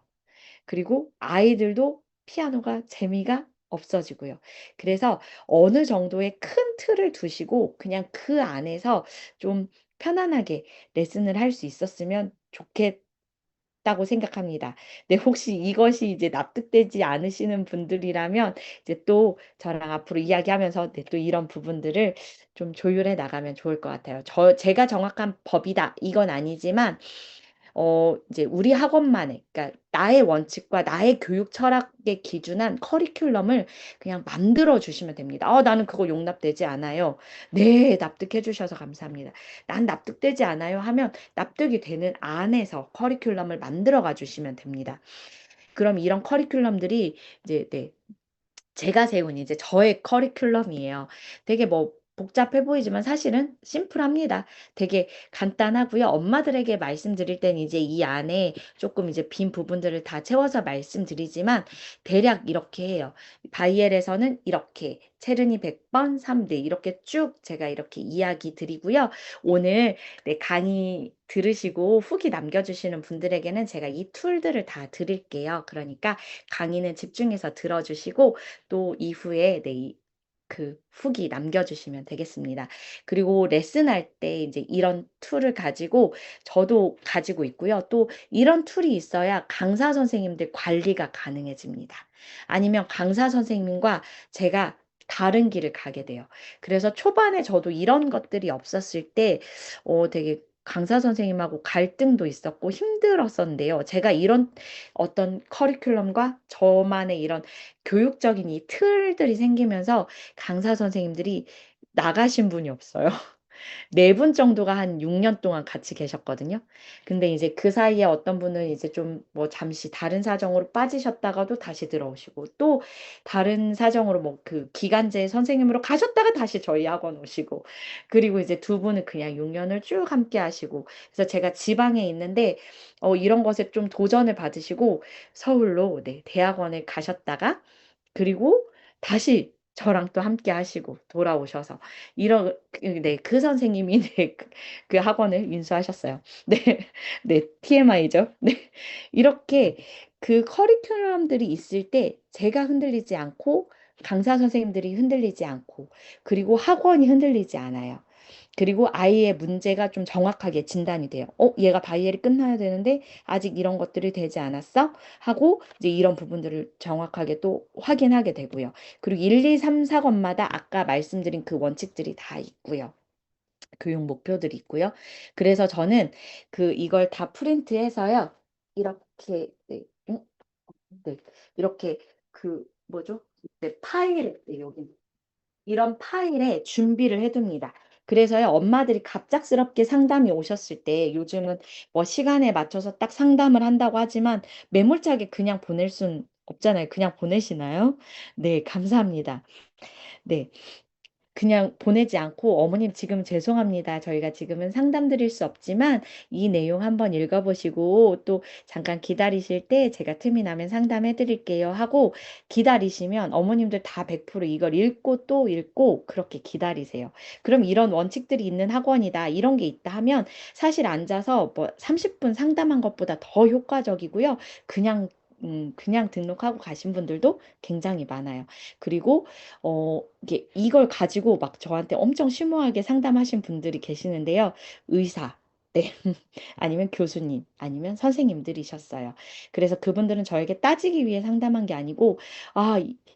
그리고 아이들도 피아노가 재미가 없어지고요. 그래서 어느 정도의 큰 틀을 두시고 그냥 그 안에서 좀 편안하게 레슨을 할 수 있었으면 좋겠다고 생각합니다. 네, 혹시 이것이 이제 납득되지 않으시는 분들이라면 이제 또 저랑 앞으로 이야기하면서 네, 또 이런 부분들을 좀 조율해 나가면 좋을 것 같아요. 제가 정확한 법이다. 이건 아니지만 이제 우리 학원만의, 그러니까 나의 원칙과 나의 교육 철학에 기준한 커리큘럼을 그냥 만들어 주시면 됩니다. 나는 그거 용납되지 않아요. 네, 납득해 주셔서 감사합니다. 난 납득되지 않아요 하면 납득이 되는 안에서 커리큘럼을 만들어 가 주시면 됩니다. 그럼 이런 커리큘럼들이 이제 네, 제가 세운 이제 저의 커리큘럼이에요. 되게 뭐 복잡해 보이지만 사실은 심플합니다. 되게 간단하고요. 엄마들에게 말씀드릴 때는 이제 이 안에 조금 이제 빈 부분들을 다 채워서 말씀드리지만 대략 이렇게 해요. 바이엘에서는 이렇게 체르니 100번 3대 이렇게 쭉 제가 이렇게 이야기 드리고요. 오늘 네, 강의 들으시고 후기 남겨주시는 분들에게는 제가 이 툴들을 다 드릴게요. 그러니까 강의는 집중해서 들어주시고 또 이후에 네, 그 후기 남겨주시면 되겠습니다. 그리고 레슨할 때 이제 이런 툴을 가지고 저도 가지고 있고요. 또 이런 툴이 있어야 강사 선생님들 관리가 가능해집니다. 아니면 강사 선생님과 제가 다른 길을 가게 돼요. 그래서 초반에 저도 이런 것들이 없었을 때, 되게 강사 선생님하고 갈등도 있었고 힘들었었는데요. 제가 이런 어떤 커리큘럼과 저만의 이런 교육적인 이 틀들이 생기면서 강사 선생님들이 나가신 분이 없어요. 네 분 정도가 한 6년 동안 같이 계셨거든요. 근데 이제 그 사이에 어떤 분은 이제 좀 뭐 잠시 다른 사정으로 빠지셨다가도 다시 들어오시고 또 다른 사정으로 뭐 그 기간제 선생님으로 가셨다가 다시 저희 학원 오시고 그리고 이제 두 분은 그냥 6년을 쭉 함께 하시고 그래서 제가 지방에 있는데 이런 것에 좀 도전을 받으시고 서울로 네, 대학원을 가셨다가 그리고 다시 저랑 또 함께 하시고 돌아오셔서 네, 그 선생님이 네, 그 학원을 인수하셨어요. 네, 네, TMI죠. 네, 이렇게 그 커리큘럼들이 있을 때 제가 흔들리지 않고 강사 선생님들이 흔들리지 않고 그리고 학원이 흔들리지 않아요. 그리고 아이의 문제가 좀 정확하게 진단이 돼요. 얘가 바이엘이 끝나야 되는데 아직 이런 것들이 되지 않았어? 하고 이제 이런 부분들을 정확하게 또 확인하게 되고요. 그리고 1, 2, 3, 4권마다 아까 말씀드린 그 원칙들이 다 있고요. 교육 목표들이 있고요. 그래서 저는 이걸 다 프린트해서요. 이렇게 네, 네, 이렇게 뭐죠? 네, 파일 네, 여기 이런 파일에 준비를 해둡니다. 그래서요, 엄마들이 갑작스럽게 상담이 오셨을 때 요즘은 뭐 시간에 맞춰서 딱 상담을 한다고 하지만 매몰차게 그냥 보낼 순 없잖아요. 그냥 보내시나요? 네, 감사합니다. 네. 그냥 보내지 않고 어머님 지금 죄송합니다. 저희가 지금은 상담 드릴 수 없지만 이 내용 한번 읽어보시고 또 잠깐 기다리실 때 제가 틈이 나면 상담해 드릴게요 하고 기다리시면 어머님들 다 100% 이걸 읽고 또 읽고 그렇게 기다리세요. 그럼 이런 원칙들이 있는 학원이다. 이런 게 있다 하면 사실 앉아서 뭐 30분 상담한 것보다 더 효과적이고요. 그냥 등록하고 가신 분들도 굉장히 많아요. 그리고 이걸 가지고 막 저한테 엄청 심오하게 상담하신 분들이 계시는데요. 의사, 네. 아니면 교수님, 아니면 선생님들이셨어요. 그래서 그분들은 저에게 따지기 위해 상담한 게 아니고,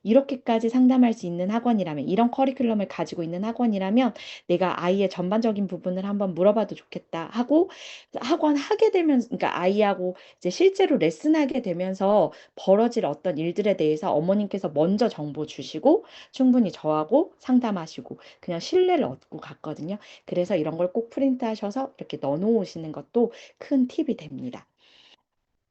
이렇게까지 상담할 수 있는 학원이라면, 이런 커리큘럼을 가지고 있는 학원이라면, 내가 아이의 전반적인 부분을 한번 물어봐도 좋겠다 하고, 학원 하게 되면, 그러니까 아이하고 이제 실제로 레슨하게 되면서 벌어질 어떤 일들에 대해서 어머님께서 먼저 정보 주시고, 충분히 저하고 상담하시고 그냥 신뢰를 얻고 갔거든요. 그래서 이런 걸 꼭 프린트하셔서 이렇게 넣어놓으시는 것도 큰 팁이 됩니다.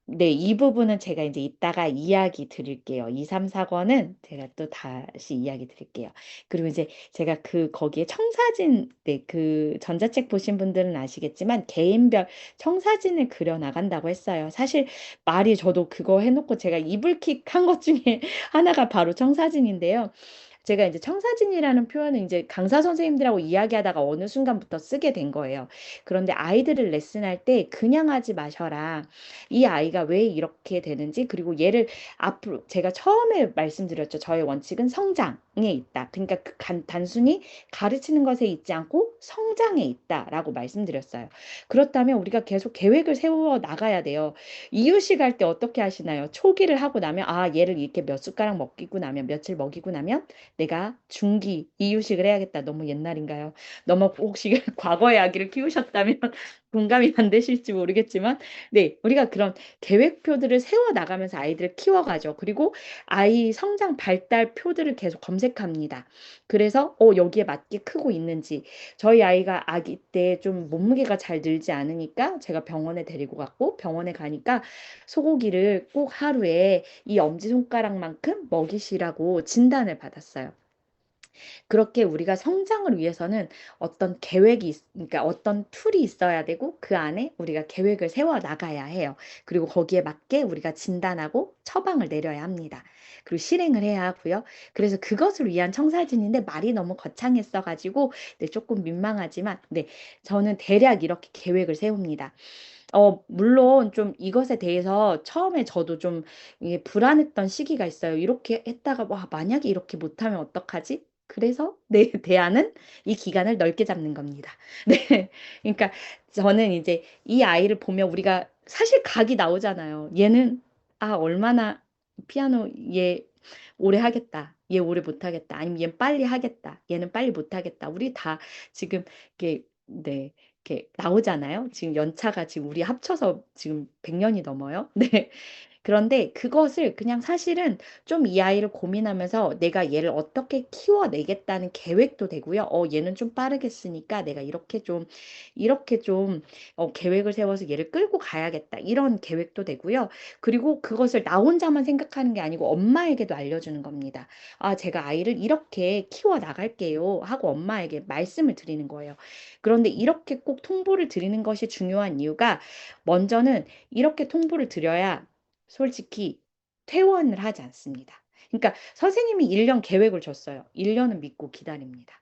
네, 이 부분은 제가 이제 이따가 이야기 드릴게요. 2, 3, 4권은 제가 또 다시 이야기 드릴게요. 그리고 이제 제가 거기에 청사진, 네, 그 전자책 보신 분들은 아시겠지만 개인별 청사진을 그려 나간다고 했어요. 사실 말이 저도 그거 해놓고 제가 이불킥 한 것 중에 하나가 바로 청사진인데요. 제가 이제 청사진이라는 표현을 이제 강사 선생님들하고 이야기하다가 어느 순간부터 쓰게 된 거예요. 그런데 아이들을 레슨할 때 그냥 하지 마셔라. 이 아이가 왜 이렇게 되는지, 그리고 얘를 앞으로, 제가 처음에 말씀드렸죠. 저의 원칙은 성장에 있다. 그러니까 단순히 가르치는 것에 있지 않고 성장에 있다라고 말씀드렸어요. 그렇다면 우리가 계속 계획을 세워 나가야 돼요. 이유식 할 때 어떻게 하시나요? 초기를 하고 나면, 얘를 이렇게 몇 숟가락 먹이고 나면, 며칠 먹이고 나면, 내가 중기 이유식을 해야겠다. 너무 옛날인가요? 너무 혹시 과거의 아기를 키우셨다면 공감이 안 되실지 모르겠지만, 네, 우리가 그런 계획표들을 세워 나가면서 아이들을 키워가죠. 그리고 아이 성장 발달 표들을 계속 검색합니다. 그래서 여기에 맞게 크고 있는지 저희 아이가 아기 때 좀 몸무게가 잘 늘지 않으니까 제가 병원에 데리고 갔고 병원에 가니까 소고기를 꼭 하루에 이 엄지손가락만큼 먹이시라고 진단을 받았어요. 그렇게 우리가 성장을 위해서는 어떤 계획이 그러니까 어떤 툴이 있어야 되고 그 안에 우리가 계획을 세워 나가야 해요. 그리고 거기에 맞게 우리가 진단하고 처방을 내려야 합니다. 그리고 실행을 해야 하고요. 그래서 그것을 위한 청사진인데 말이 너무 거창했어 가지고 네, 조금 민망하지만 네, 저는 대략 이렇게 계획을 세웁니다. 물론 좀 이것에 대해서 처음에 저도 좀 이게 불안했던 시기가 있어요. 이렇게 했다가 '와 만약에 이렇게 못하면 어떡하지?' 그래서 내 대안은 이 기간을 넓게 잡는 겁니다. 네. 그러니까 저는 이제 이 아이를 보면 우리가 사실 각이 나오잖아요. 얘는 '아 얼마나 피아노 얘 오래 하겠다. 얘 오래 못 하겠다.' 아니면 '얘는 빨리 하겠다. 얘는 빨리 못 하겠다.' 우리 다 지금 이렇게 네. 이렇게 나오잖아요. 지금 연차가 지금 우리 합쳐서 지금 100 년이 넘어요. 네. 그런데 그것을 그냥 사실은 좀 이 아이를 고민하면서 내가 얘를 어떻게 키워내겠다는 계획도 되고요. 얘는 좀 빠르겠으니까 내가 이렇게 좀 계획을 세워서 얘를 끌고 가야겠다. 이런 계획도 되고요. 그리고 그것을 나 혼자만 생각하는 게 아니고 엄마에게도 알려주는 겁니다. 아, 제가 아이를 이렇게 키워 나갈게요. 하고 엄마에게 말씀을 드리는 거예요. 그런데 이렇게 꼭 통보를 드리는 것이 중요한 이유가 먼저는 이렇게 통보를 드려야 솔직히 퇴원을 하지 않습니다. 그러니까 선생님이 1년 계획을 줬어요. 1 년은 믿고 기다립니다.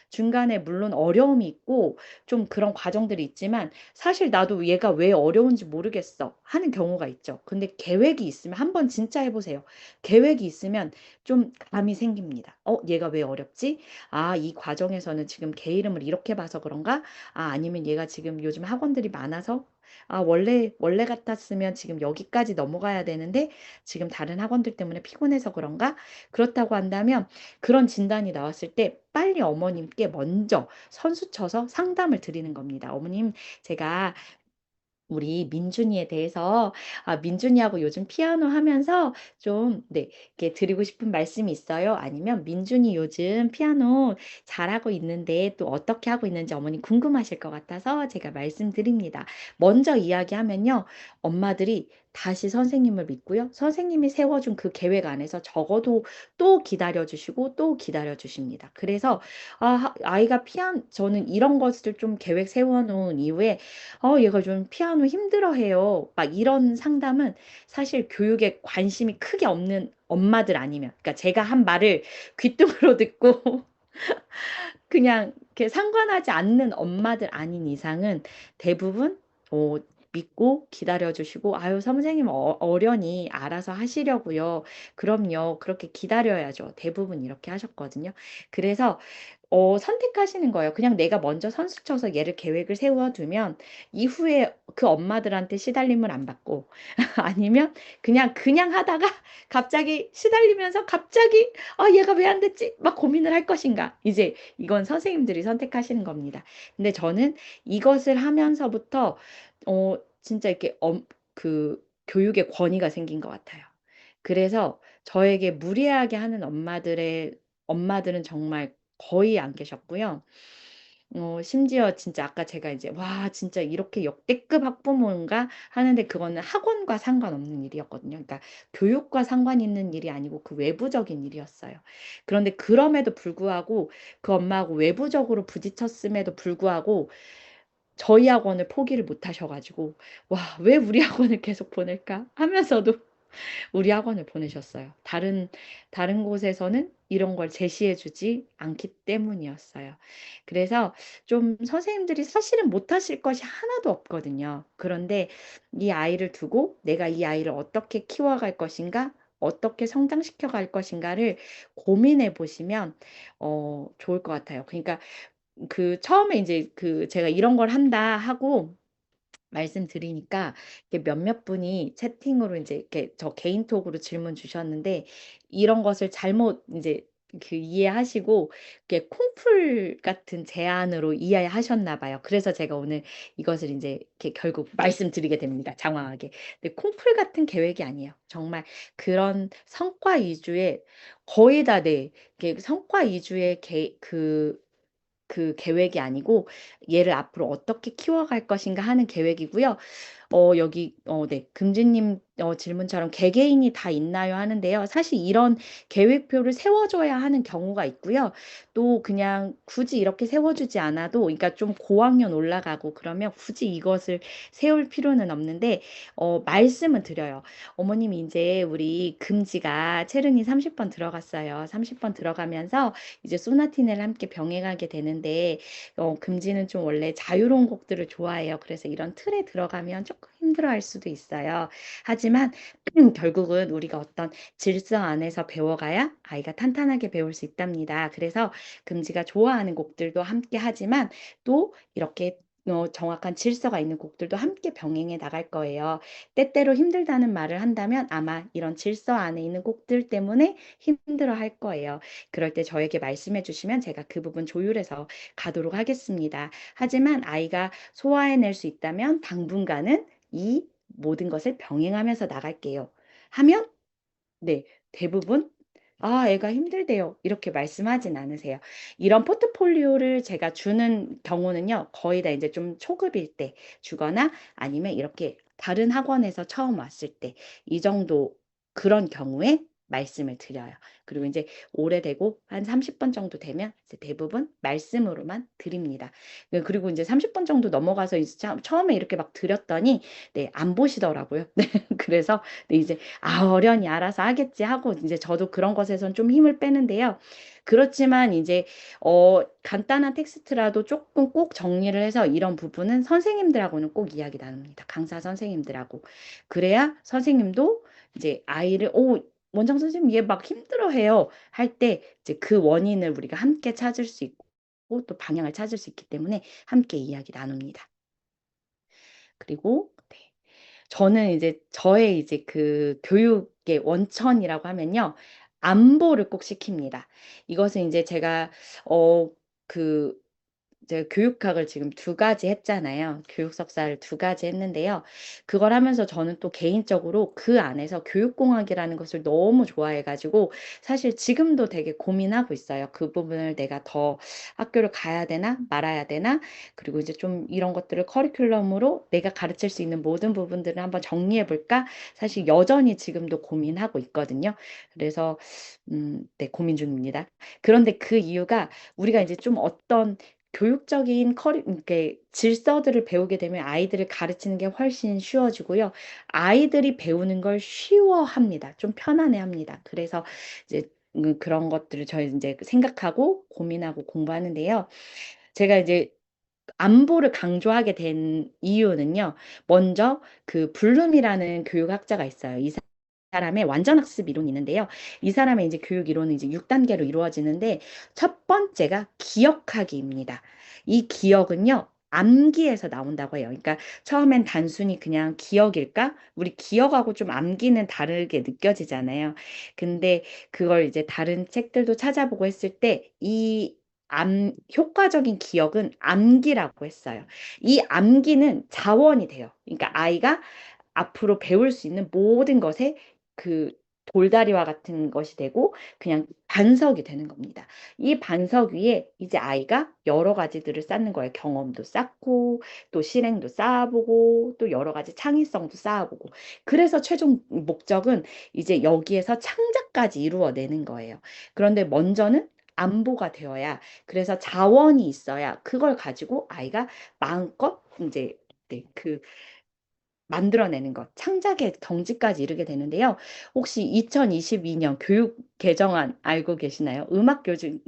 중간에 물론 어려움이 있고 좀 그런 과정들이 있지만 사실 나도 '얘가 왜 어려운지 모르겠어.' 하는 경우가 있죠. 근데 계획이 있으면 한번 진짜 해 보세요. 계획이 있으면 좀 감이 생깁니다. '얘가 왜 어렵지? 아 이 과정에서는 지금 개 이름을 이렇게 봐서 그런가? 아 아니면 얘가 지금 요즘 학원들이 많아서 아 원래 같았으면 지금 여기까지 넘어가야 되는데 지금 다른 학원들 때문에 피곤해서 그런가?' 그렇다고 한다면 그런 진단이 나왔을 때 빨리 어머님께 먼저 선수 쳐서 상담을 드리는 겁니다. "어머님 제가 우리 민준이에 대해서 민준이하고 요즘 피아노 하면서 좀 네 이렇게 드리고 싶은 말씀이 있어요. 아니면 민준이 요즘 피아노 잘하고 있는데 또 어떻게 하고 있는지 어머니 궁금하실 것 같아서 제가 말씀드립니다." 먼저 이야기하면요. 엄마들이 다시 선생님을 믿고요. 선생님이 세워준 그 계획 안에서 적어도 또 기다려 주시고 또 기다려 주십니다. 그래서 아이가 저는 이런 것을 좀 계획 세워 놓은 이후에 얘가 좀 피아노 힘들어해요." 막 이런 상담은 사실 교육에 관심이 크게 없는 엄마들 아니면 그러니까 제가 한 말을 귀뚱으로 듣고 그냥 이렇게 상관하지 않는 엄마들 아닌 이상은 대부분 어 믿고 기다려 주시고 "아유 선생님 어련히 알아서 하시려고요." "그럼요. 그렇게 기다려야죠." 대부분 이렇게 하셨거든요. 그래서 선택하시는 거예요. 그냥 내가 먼저 선수 쳐서 얘를 계획을 세워 두면 이후에 그 엄마들한테 시달림을 안 받고 아니면 그냥 하다가 갑자기 시달리면서 갑자기 '아 얘가 왜 안 됐지?' 막 고민을 할 것인가. 이제 이건 선생님들이 선택하시는 겁니다. 근데 저는 이것을 하면서부터 진짜 이렇게 교육의 권위가 생긴 것 같아요. 그래서 저에게 무리하게 하는 엄마들은 정말 거의 안 계셨고요. 심지어 진짜 아까 제가 이제 '와 진짜 이렇게 역대급 학부모인가?' 하는데 그거는 학원과 상관없는 일이었거든요. 그러니까 교육과 상관 있는 일이 아니고 그 외부적인 일이었어요. 그런데 그럼에도 불구하고 그 엄마하고 외부적으로 부딪혔음에도 불구하고 저희 학원을 포기를 못 하셔 가지고 '와 왜 우리 학원을 계속 보낼까?' 하면서도 우리 학원을 보내셨어요. 다른 곳에서는 이런 걸 제시해 주지 않기 때문이었어요. 그래서 좀 선생님들이 사실은 못하실 것이 하나도 없거든요. 그런데 이 아이를 두고 '내가 이 아이를 어떻게 키워갈 것인가? 어떻게 성장시켜 갈 것인가?'를 고민해 보시면 좋을 것 같아요. 그러니까 처음에 인제 제가 "이런 걸 한다." 하고 말씀드리니까 이렇게 몇몇 분이 채팅으로 인제 이렇게 저 개인톡으로 질문 주셨는데 이런 것을 잘못 인제 이해하시고 이렇게 콩풀 같은 제안으로 이해하셨나 봐요. 그래서 제가 오늘 이것을 인제 이렇게 결국 말씀드리게 됩니다, 장황하게. 근데 콩풀 같은 계획이 아니에요. 정말 그런 성과 위주의 거의 다 네. 이렇게 성과 위주의 계획이 아니고 '얘를 앞으로 어떻게 키워갈 것인가.' 하는 계획이고요. 여기, 네, 금지님 질문처럼 개개인이 다 있나요? 하는데요. 사실 이런 계획표를 세워줘야 하는 경우가 있고요. 또 그냥 굳이 이렇게 세워주지 않아도, 그러니까 좀 고학년 올라가고 그러면 굳이 이것을 세울 필요는 없는데, 말씀은 드려요. 어머님, 이제 우리 금지가 체르니 30번 들어갔어요. 30번 들어가면서 이제 소나티네를 함께 병행하게 되는데, 금지는 좀 원래 자유로운 곡들을 좋아해요. 그래서 이런 틀에 들어가면 조금 힘들어할 수도 있어요. 하지만 결국은 우리가 어떤 질서 안에서 배워가야 아이가 탄탄하게 배울 수 있답니다. 그래서 금지가 좋아하는 곡들도 함께 하지만 또 이렇게 정확한 질서가 있는 곡들도 함께 병행해 나갈 거예요. 때때로 힘들다는 말을 한다면 아마 이런 질서 안에 있는 곡들 때문에 힘들어 할 거예요. 그럴 때 저에게 말씀해 주시면 제가 그 부분 조율해서 가도록 하겠습니다. 하지만 아이가 소화해낼 수 있다면 당분간은 이 모든 것을 병행하면서 나갈게요. 하면 네, 대부분 애가 힘들대요. 이렇게 말씀하진 않으세요. 이런 포트폴리오를 제가 주는 경우는요, 거의 다 이제 좀 초급일 때 주거나 아니면 이렇게 다른 학원에서 처음 왔을 때, 이 정도 그런 경우에 말씀을 드려요. 그리고 이제 오래되고 한 30번 정도 되면 이제 대부분 말씀으로만 드립니다. 그리고 이제 30번 정도 넘어가서 이제 처음에 이렇게 막 드렸더니, 네, 안 보시더라고요. 네, 그래서 네, 이제 어련히 알아서 하겠지 하고 이제 저도 그런 것에선 좀 힘을 빼는데요. 그렇지만 이제 간단한 텍스트라도 조금 꼭 정리를 해서 이런 부분은 선생님들하고는 꼭 이야기 나눕니다. 강사 선생님들하고. 그래야 선생님도 이제 아이를 원장 선생님 얘 막 힘들어해요 할 때 이제 그 원인을 우리가 함께 찾을 수 있고 또 방향을 찾을 수 있기 때문에 함께 이야기 나눕니다. 그리고 네. 저는 이제 저의 이제 그 교육의 원천이라고 하면요. 안보를 꼭 시킵니다. 이것은 이제 제가 그 제가 교육학을 지금 두 가지 했잖아요. 교육 석사를 두 가지 했는데요. 그걸 하면서 저는 또 개인적으로 그 안에서 교육공학이라는 것을 너무 좋아해가지고 사실 지금도 되게 고민하고 있어요. 그 부분을 내가 더 학교를 가야 되나 말아야 되나 그리고 이제 좀 이런 것들을 커리큘럼으로 내가 가르칠 수 있는 모든 부분들을 한번 정리해 볼까? 사실 여전히 지금도 고민하고 있거든요. 그래서 네, 고민 중입니다. 그런데 그 이유가 우리가 이제 좀 어떤 교육적인 이렇게 질서들을 배우게 되면 아이들을 가르치는 게 훨씬 쉬워지고요. 아이들이 배우는 걸 쉬워합니다. 좀 편안해합니다. 그래서 이제 그런 것들을 저희 이제 생각하고 고민하고 공부하는데요. 제가 이제 안보를 강조하게 된 이유는요. 먼저 그 블룸이라는 교육학자가 있어요. 이 사람의 완전 학습 이론이 있는데요. 이 사람의 이제 교육 이론은 이제 6단계로 이루어지는데 첫 번째가 기억하기입니다. 이 기억은요. 암기에서 나온다고 해요. 그러니까 처음엔 단순히 그냥 기억일까? 우리 기억하고 좀 암기는 다르게 느껴지잖아요. 근데 그걸 이제 다른 책들도 찾아보고 했을 때 이 효과적인 기억은 암기라고 했어요. 이 암기는 자원이 돼요. 그러니까 아이가 앞으로 배울 수 있는 모든 것에 그 돌다리와 같은 것이 되고 그냥 반석이 되는 겁니다. 이 반석 위에 이제 아이가 여러 가지들을 쌓는 거예요. 경험도 쌓고 또 실행도 쌓아보고 또 여러 가지 창의성도 쌓아보고 그래서 최종 목적은 이제 여기에서 창작까지 이루어내는 거예요. 그런데 먼저는 안보가 되어야 그래서 자원이 있어야 그걸 가지고 아이가 마음껏 이제 네, 만들어내는 것, 창작의 경지까지 이르게 되는데요. 혹시 2022년 교육 개정안 알고 계시나요?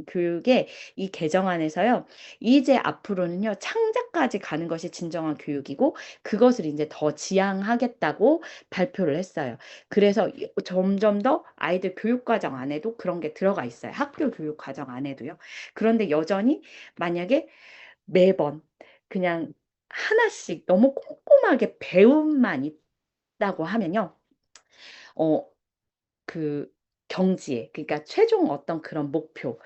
교육의 이 개정안에서요. 이제 앞으로는요. 창작까지 가는 것이 진정한 교육이고 그것을 이제 더 지향하겠다고 발표를 했어요. 그래서 점점 더 아이들 교육 과정 안에도 그런 게 들어가 있어요. 학교 교육 과정 안에도요. 그런데 여전히 만약에 매번 그냥 하나씩 너무 꼼꼼하게 배움만 있다고 하면요. 어 그 경지에 그러니까 최종 어떤 그런 목표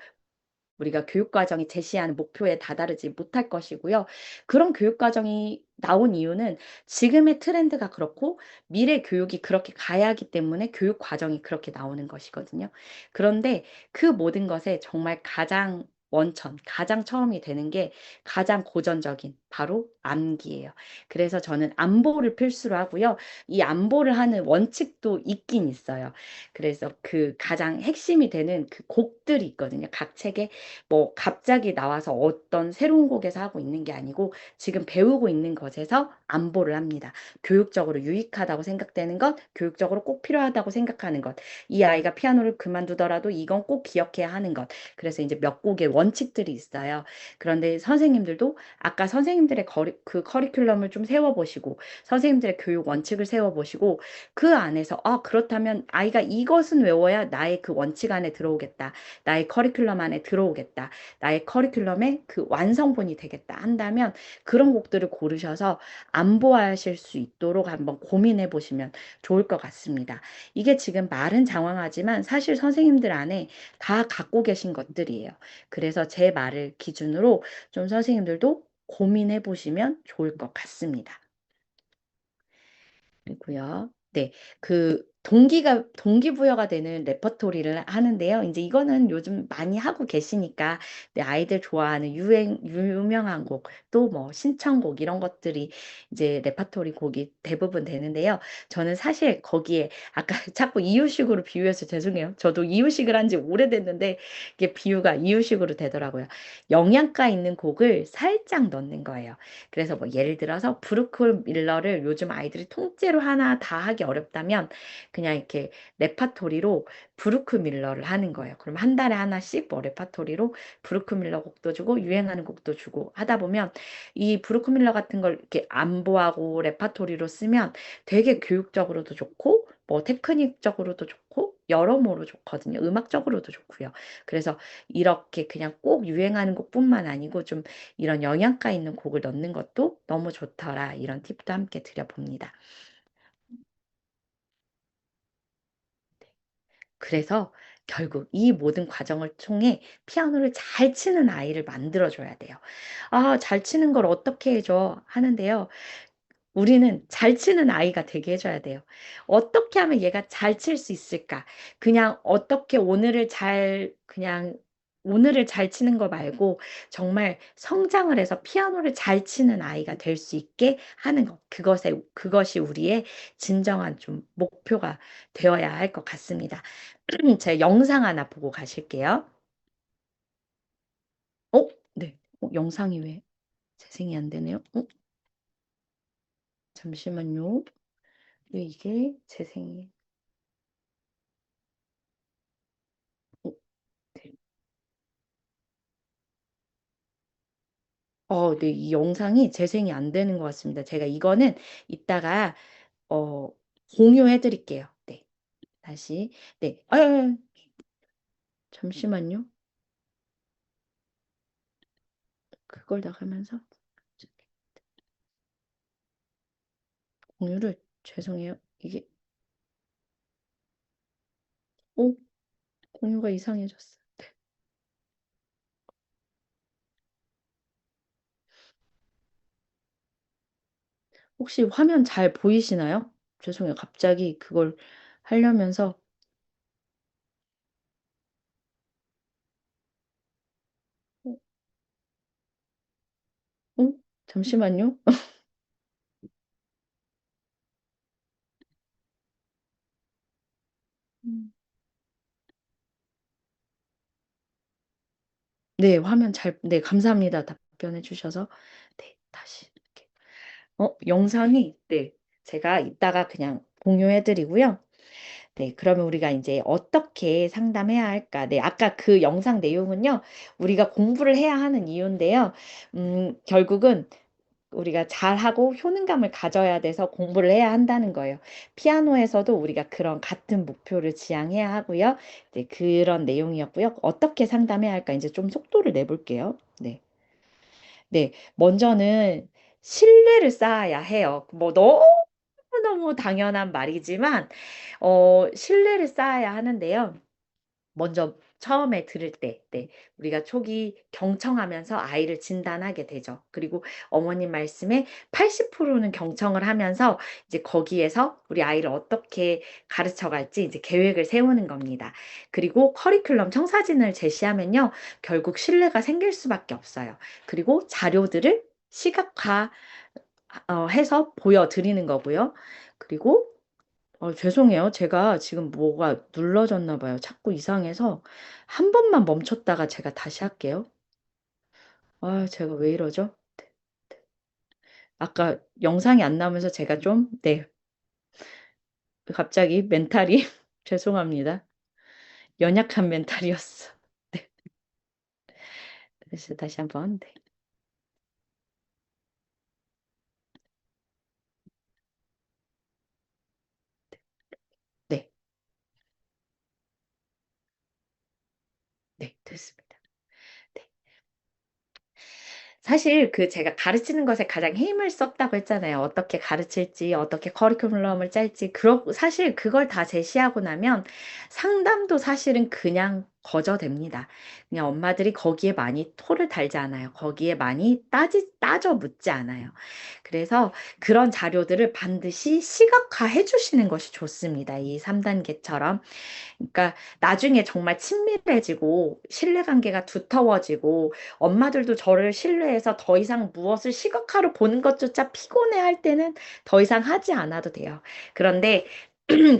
우리가 교육 과정이 제시하는 목표에 다다르지 못할 것이고요. 그런 교육 과정이 나온 이유는 지금의 트렌드가 그렇고 미래 교육이 그렇게 가야 하기 때문에 교육 과정이 그렇게 나오는 것이거든요. 그런데 그 모든 것에 정말 가장 원천, 가장 처음이 되는 게 가장 고전적인 바로 암기예요. 그래서 저는 안보를 필수로 하고요. 이 안보를 하는 원칙도 있긴 있어요. 그래서 그 가장 핵심이 되는 그 곡들이 있거든요. 각 책에 뭐 갑자기 나와서 어떤 새로운 곡에서 하고 있는 게 아니고 지금 배우고 있는 것에서 안보를 합니다. 교육적으로 유익하다고 생각되는 것, 교육적으로 꼭 필요하다고 생각하는 것, 이 아이가 피아노를 그만두더라도 이건 꼭 기억해야 하는 것. 그래서 이제 몇 곡의 원칙들이 있어요. 그런데 선생님들도 아까 선생님들의 그 커리큘럼을 좀 세워보시고 선생님들의 교육 원칙을 세워보시고 그 안에서 그렇다면 아이가 이것은 외워야 나의 그 원칙 안에 들어오겠다. 나의 커리큘럼 안에 들어오겠다. 나의 커리큘럼의 그 완성본이 되겠다 한다면 그런 곡들을 고르셔서 안보하실 수 있도록 한번 고민해 보시면 좋을 것 같습니다. 이게 지금 말은 장황하지만 사실 선생님들 안에 다 갖고 계신 것들이에요. 그래서 제 말을 기준으로 좀 선생님들도 고민해 보시면 좋을 것 같습니다. 그리고요. 네. 그 동기부여가 되는 레퍼토리를 하는데요. 이제 이거는 요즘 많이 하고 계시니까 네, 아이들 좋아하는 유명한 곡, 또 뭐 신청곡 이런 것들이 이제 레퍼토리 곡이 대부분 되는데요. 저는 사실 거기에 아까 자꾸 이유식으로 비유해서 죄송해요. 저도 이유식을 한 지 오래됐는데 이게 비유가 이유식으로 되더라고요. 영양가 있는 곡을 살짝 넣는 거예요. 그래서 뭐 예를 들어서 브루클 밀러를 요즘 아이들이 통째로 하나 다 하기 어렵다면 그냥 이렇게 레파토리로 브루클 밀러를 하는 거예요. 그럼 한 달에 하나씩 뭐 레파토리로 브루클 밀러 곡도 주고 유행하는 곡도 주고 하다 보면 이 브루클 밀러 같은 걸 이렇게 안보하고 레파토리로 쓰면 되게 교육적으로도 좋고 뭐 테크닉적으로도 좋고 여러모로 좋거든요. 음악적으로도 좋고요. 그래서 이렇게 그냥 꼭 유행하는 곡뿐만 아니고 좀 이런 영양가 있는 곡을 넣는 것도 너무 좋더라. 이런 팁도 함께 드려봅니다. 그래서 결국 이 모든 과정을 통해 피아노를 잘 치는 아이를 만들어줘야 돼요. 잘 치는 걸 어떻게 해줘? 하는데요. 우리는 잘 치는 아이가 되게 해줘야 돼요. 어떻게 하면 얘가 잘 칠 수 있을까? 그냥 어떻게 그냥 오늘을 잘 치는 거 말고 정말 성장을 해서 피아노를 잘 치는 아이가 될 수 있게 하는 것. 그것이 우리의 진정한 좀 목표가 되어야 할 것 같습니다. 제 영상 하나 보고 가실게요. 네. 영상이 왜 재생이 안 되네요? 잠시만요. 왜 이게 재생이 어, 네. 네, 이 영상이 재생이 안 되는 것 같습니다. 제가 이거는 이따가 어, 공유해 드릴게요. 네, 다시. 네, 잠시만요. 그걸 나가면서 공유를 죄송해요. 이게 오, 공유가 이상해졌어. 혹시 화면 잘 보이시나요? 죄송해요. 갑자기 그걸 하려면서 어, 어? 잠시만요. 음. 네, 화면 네, 감사합니다. 답변해 주셔서. 네, 다시. 이렇게. 영상이, 네, 제가 이따가 그냥 공유해 드리고요. 네, 그러면 우리가 이제 어떻게 상담해야 할까? 네, 아까 그 영상 내용은요, 우리가 공부를 해야 하는 이유인데요. 결국은 우리가 잘하고 효능감을 가져야 돼서 공부를 해야 한다는 거예요. 피아노에서도 우리가 그런 같은 목표를 지향해야 하고요. 네, 그런 내용이었고요. 어떻게 상담해야 할까? 이제 좀 속도를 내볼게요. 네. 네, 먼저는 신뢰를 쌓아야 해요. 뭐 너무너무 당연한 말이지만, 신뢰를 쌓아야 하는데요. 먼저 처음에 들을 때, 네, 우리가 초기 경청하면서 아이를 진단하게 되죠. 그리고 어머님 말씀에 80%는 경청을 하면서 이제 거기에서 우리 아이를 어떻게 가르쳐 갈지 이제 계획을 세우는 겁니다. 그리고 커리큘럼 청사진을 제시하면요, 결국 신뢰가 생길 수밖에 없어요. 그리고 자료들을 시각화 해서 보여드리는 거고요. 그리고 죄송해요. 제가 지금 뭐가 눌러졌나 봐요. 자꾸 이상해서 한 번만 멈췄다가 제가 다시 할게요. 제가 왜 이러죠? 아까 영상이 안 나오면서 제가 좀, 네, 갑자기 멘탈이 죄송합니다. 연약한 멘탈이었어. 네, 그래서 다시 한번, 네, 네, 네, 됐습니다. 네. 사실 그 제가 가르치는 것에 가장 힘을 썼다고 했잖아요. 어떻게 가르칠지, 어떻게 커리큘럼을 짤지. 사실 그걸 다 제시하고 나면 상담도 사실은 그냥 거저됩니다. 그냥 엄마들이 거기에 많이 토를 달지 않아요. 거기에 많이 따져 묻지 않아요. 그래서 그런 자료들을 반드시 시각화해 주시는 것이 좋습니다. 이 3단계처럼. 그러니까 나중에 정말 친밀해지고 신뢰관계가 두터워지고 엄마들도 저를 신뢰해서 더 이상 무엇을 시각화로 보는 것조차 피곤해 할 때는 더 이상 하지 않아도 돼요. 그런데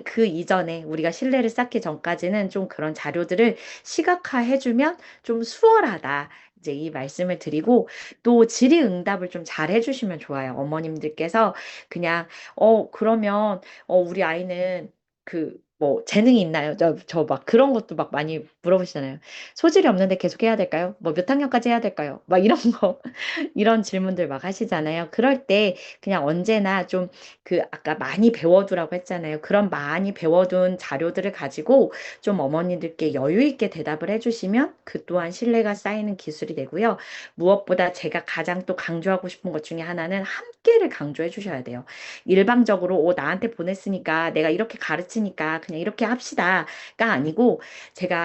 그 이전에 우리가 신뢰를 쌓기 전까지는 좀 그런 자료들을 시각화해주면 좀 수월하다. 이제 이 말씀을 드리고 또 질의응답을 좀 잘 해주시면 좋아요. 어머님들께서 그냥 그러면 우리 아이는 그 뭐 재능이 있나요? 저 막 그런 것도 막 많이 물어보시잖아요. 소질이 없는데 계속 해야 될까요? 뭐 몇 학년까지 해야 될까요? 막 이런 거 이런 질문들 막 하시잖아요. 그럴 때 그냥 언제나 좀 그 아까 많이 배워두라고 했잖아요. 그런 많이 배워둔 자료들을 가지고 좀 어머니들께 여유 있게 대답을 해주시면 그 또한 신뢰가 쌓이는 기술이 되고요. 무엇보다 제가 가장 또 강조하고 싶은 것 중에 하나는 함께를 강조해 주셔야 돼요. 일방적으로 나한테 보냈으니까 내가 이렇게 가르치니까 그냥 이렇게 합시다가 아니고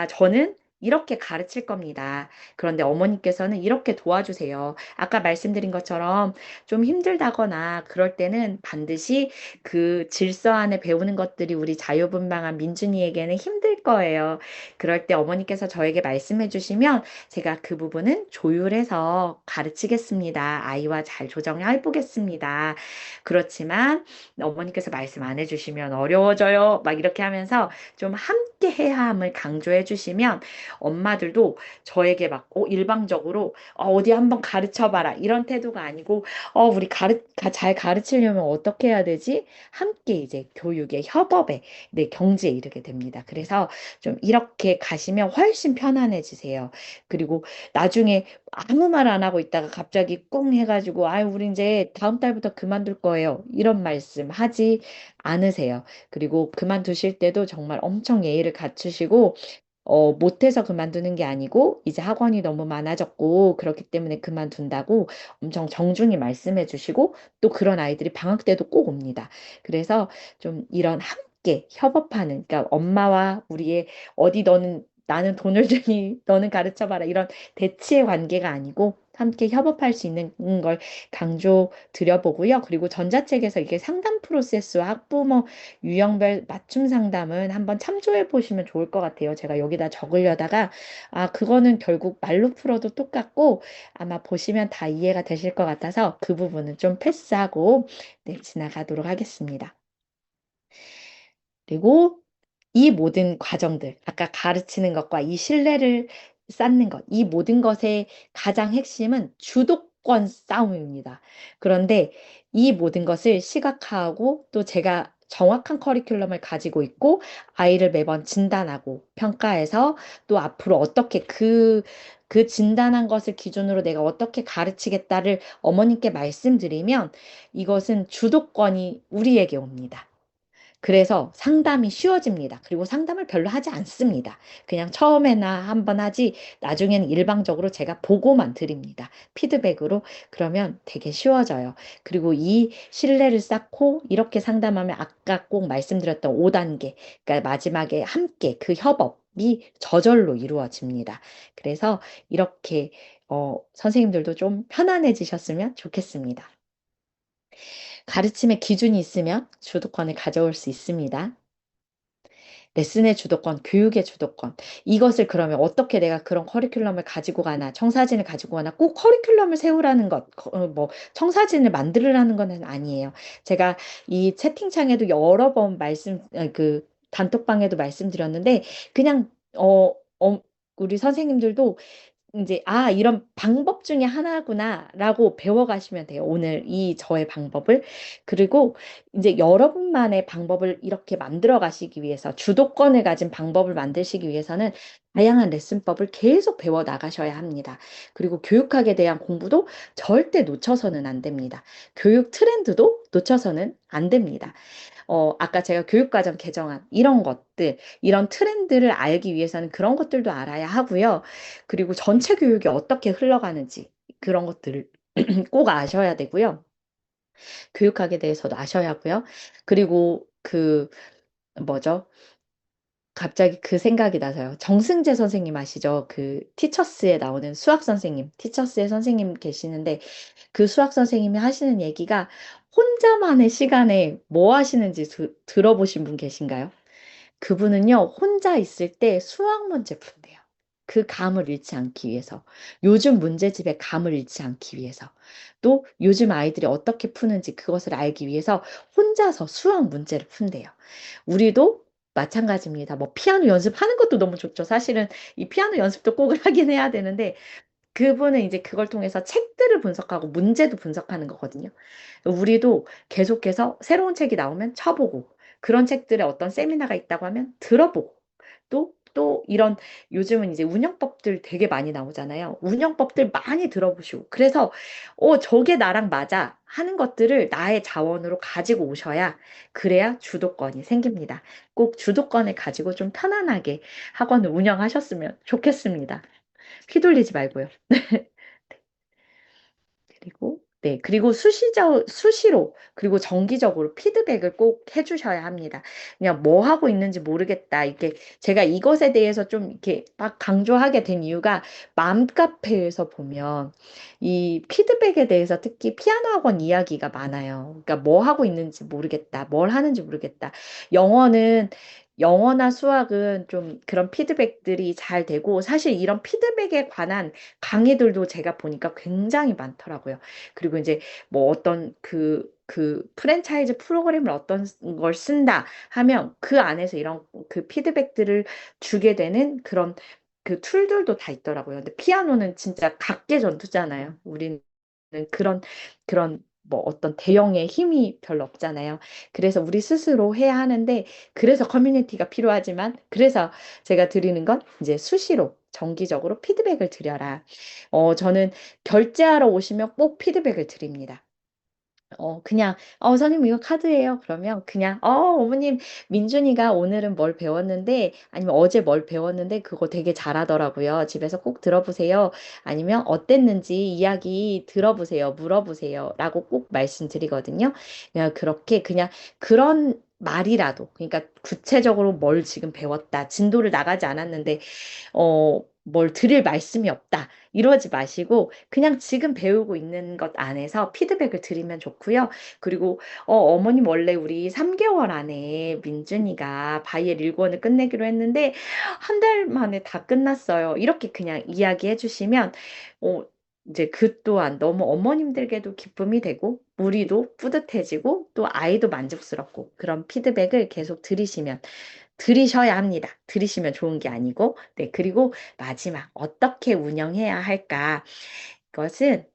저는 이렇게 가르칠 겁니다. 그런데 어머니께서는 이렇게 도와주세요. 아까 말씀드린 것처럼 좀 힘들다거나 그럴 때는 반드시 그 질서 안에 배우는 것들이 우리 자유분방한 민준이에게는 힘들 거예요. 그럴 때 어머니께서 저에게 말씀해 주시면 제가 그 부분은 조율해서 가르치겠습니다. 아이와 잘 조정해 보겠습니다. 그렇지만 어머니께서 말씀 안 해주시면 어려워져요. 막 이렇게 하면서 좀 함께 해야 함을 강조해 주시면 엄마들도 저에게 막 일방적으로 어디 한번 가르쳐 봐라 이런 태도가 아니고 우리 잘 가르치려면 어떻게 해야 되지? 함께 이제 교육의 협업에 네, 경지에 이르게 됩니다. 그래서 좀 이렇게 가시면 훨씬 편안해지세요. 그리고 나중에 아무 말 안 하고 있다가 갑자기 꿍 해가지고 아유 우리 이제 다음 달부터 그만둘 거예요. 이런 말씀 하지 않으세요. 그리고 그만두실 때도 정말 엄청 예의를 갖추시고 못해서 그만두는 게 아니고 이제 학원이 너무 많아졌고 그렇기 때문에 그만둔다고 엄청 정중히 말씀해 주시고 또 그런 아이들이 방학 때도 꼭 옵니다. 그래서 좀 이런 함께 협업하는 그러니까 엄마와 우리의 어디 나는 돈을 주니 너는 가르쳐 봐라 이런 대치의 관계가 아니고 함께 협업할 수 있는 걸 강조 드려보고요. 그리고 전자책에서 이게 상담 프로세스와 학부모 유형별 맞춤 상담은 한번 참조해 보시면 좋을 것 같아요. 제가 여기다 적으려다가 그거는 결국 말로 풀어도 똑같고 아마 보시면 다 이해가 되실 것 같아서 그 부분은 좀 패스하고 네, 지나가도록 하겠습니다. 그리고 이 모든 과정들, 아까 가르치는 것과 이 신뢰를 쌓는 것, 이 모든 것의 가장 핵심은 주도권 싸움입니다. 그런데 이 모든 것을 시각화하고 또 제가 정확한 커리큘럼을 가지고 있고 아이를 매번 진단하고 평가해서 또 앞으로 어떻게 그 진단한 것을 기준으로 내가 어떻게 가르치겠다를 어머님께 말씀드리면 이것은 주도권이 우리에게 옵니다. 그래서 상담이 쉬워집니다. 그리고 상담을 별로 하지 않습니다. 그냥 처음에나 한번 하지 나중에는 일방적으로 제가 보고만 드립니다. 피드백으로 그러면 되게 쉬워져요. 그리고 이 신뢰를 쌓고 이렇게 상담하면 아까 꼭 말씀드렸던 5단계 그러니까 마지막에 함께 그 협업 저절로 이루어집니다. 그래서 이렇게 선생님들도 좀 편안해지셨으면 좋겠습니다. 가르침의 기준이 있으면 주도권을 가져올 수 있습니다. 레슨의 주도권, 교육의 주도권. 이것을 그러면 어떻게 내가 그런 커리큘럼을 가지고 가나, 청사진을 가지고 가나, 꼭 커리큘럼을 세우라는 것, 뭐, 청사진을 만들으라는 건 아니에요. 제가 이 채팅창에도 여러 번 단톡방에도 말씀드렸는데, 그냥, 우리 선생님들도 이제 이런 방법 중에 하나구나라고 배워가시면 돼요. 오늘 이 저의 방법을. 그리고 이제 여러분만의 방법을 이렇게 만들어 가시기 위해서 주도권을 가진 방법을 만드시기 위해서는 다양한 레슨법을 계속 배워 나가셔야 합니다. 그리고 교육학에 대한 공부도 절대 놓쳐서는 안 됩니다. 교육 트렌드도 놓쳐서는 안 됩니다. 아까 제가 교육과정 개정안 이런 것들, 이런 트렌드를 알기 위해서는 그런 것들도 알아야 하고요. 그리고 전체 교육이 어떻게 흘러가는지 그런 것들을 꼭 아셔야 되고요. 교육학에 대해서도 아셔야 하고요. 그리고 뭐죠? 갑자기 그 생각이 나서요. 정승재 선생님 아시죠? 그 티처스에 나오는 수학 선생님, 티처스의 선생님 계시는데 그 수학 선생님이 하시는 얘기가 혼자만의 시간에 뭐 하시는지 들어보신 분 계신가요? 그분은요, 혼자 있을 때 수학 문제 푼대요. 그 감을 잃지 않기 위해서. 요즘 문제집의 감을 잃지 않기 위해서. 또 요즘 아이들이 어떻게 푸는지 그것을 알기 위해서 혼자서 수학 문제를 푼대요. 우리도 마찬가지입니다. 뭐 피아노 연습하는 것도 너무 좋죠. 사실은 이 피아노 연습도 꼭 하긴 해야 되는데 그분은 이제 그걸 통해서 책들을 분석하고 문제도 분석하는 거거든요. 우리도 계속해서 새로운 책이 나오면 쳐보고 그런 책들의 어떤 세미나가 있다고 하면 들어보고 또 이런 요즘은 이제 운영법들 되게 많이 나오잖아요. 운영법들 많이 들어보시고 그래서 저게 나랑 맞아 하는 것들을 나의 자원으로 가지고 오셔야 그래야 주도권이 생깁니다. 꼭 주도권을 가지고 좀 편안하게 학원을 운영하셨으면 좋겠습니다. 휘둘리지 말고요. 그리고 수시로, 그리고 정기적으로 피드백을 꼭 해주셔야 합니다. 그냥 뭐 하고 있는지 모르겠다. 이게 제가 이것에 대해서 좀 이렇게 막 강조하게 된 이유가 맘카페에서 보면 이 피드백에 대해서 특히 피아노 학원 이야기가 많아요. 그러니까 뭐 하고 있는지 모르겠다. 뭘 하는지 모르겠다. 영어는 영어나 수학은 좀 그런 피드백들이 잘 되고 사실 이런 피드백에 관한 강의들도 제가 보니까 굉장히 많더라고요. 그리고 이제 뭐 어떤 그 프랜차이즈 프로그램을 어떤 걸 쓴다 하면 그 안에서 이런 그 피드백들을 주게 되는 그런 그 툴들도 다 있더라고요. 근데 피아노는 진짜 각계 전투잖아요. 우리는 그런 뭐 어떤 대형의 힘이 별로 없잖아요. 그래서 우리 스스로 해야 하는데 그래서 커뮤니티가 필요하지만 그래서 제가 드리는 건 이제 수시로 정기적으로 피드백을 드려라. 저는 결제하러 오시면 꼭 피드백을 드립니다. 그냥, 선생님, 이거 카드예요. 그러면 그냥, 어머님, 민준이가 오늘은 뭘 배웠는데, 아니면 어제 뭘 배웠는데, 그거 되게 잘하더라고요. 집에서 꼭 들어보세요. 아니면 어땠는지 이야기 들어보세요. 물어보세요. 라고 꼭 말씀드리거든요. 그냥 그렇게, 그냥 그런 말이라도, 그러니까 구체적으로 뭘 지금 배웠다. 진도를 나가지 않았는데, 뭘 드릴 말씀이 없다. 이러지 마시고 그냥 지금 배우고 있는 것 안에서 피드백을 드리면 좋고요. 그리고 어머님 원래 우리 3개월 안에 민준이가 바이엘 1권을 끝내기로 했는데 한 달 만에 다 끝났어요. 이렇게 그냥 이야기해 주시면 어, 이제 그 또한 너무 어머님들께도 기쁨이 되고 우리도 뿌듯해지고 또 아이도 만족스럽고 그런 피드백을 계속 들으셔야 합니다. 들으시면 좋은 게 아니고, 네. 그리고 마지막, 어떻게 운영해야 할까? 이것은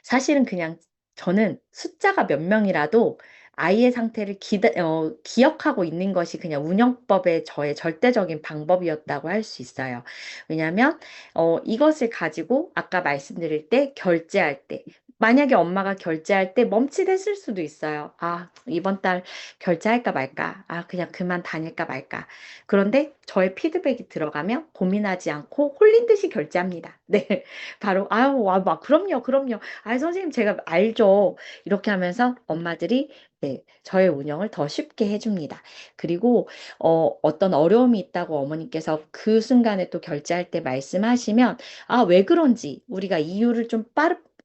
사실은 그냥 저는 숫자가 몇 명이라도 아이의 상태를 기억하고 있는 것이 그냥 운영법의 저의 절대적인 방법이었다고 할 수 있어요. 왜냐하면 이것을 가지고 아까 말씀드릴 때 결제할 때 만약에 엄마가 결제할 때 멈칫했을 수도 있어요. 아, 이번 달 결제할까 말까? 아, 그냥 그만 다닐까 말까? 그런데 저의 피드백이 들어가면 고민하지 않고 홀린 듯이 결제합니다. 네. 바로, 아유, 와, 막, 그럼요, 그럼요. 아, 선생님, 제가 알죠. 이렇게 하면서 엄마들이 네, 저의 운영을 더 쉽게 해줍니다. 그리고, 어떤 어려움이 있다고 어머니께서 그 순간에 또 결제할 때 말씀하시면, 아, 왜 그런지 우리가 이유를 좀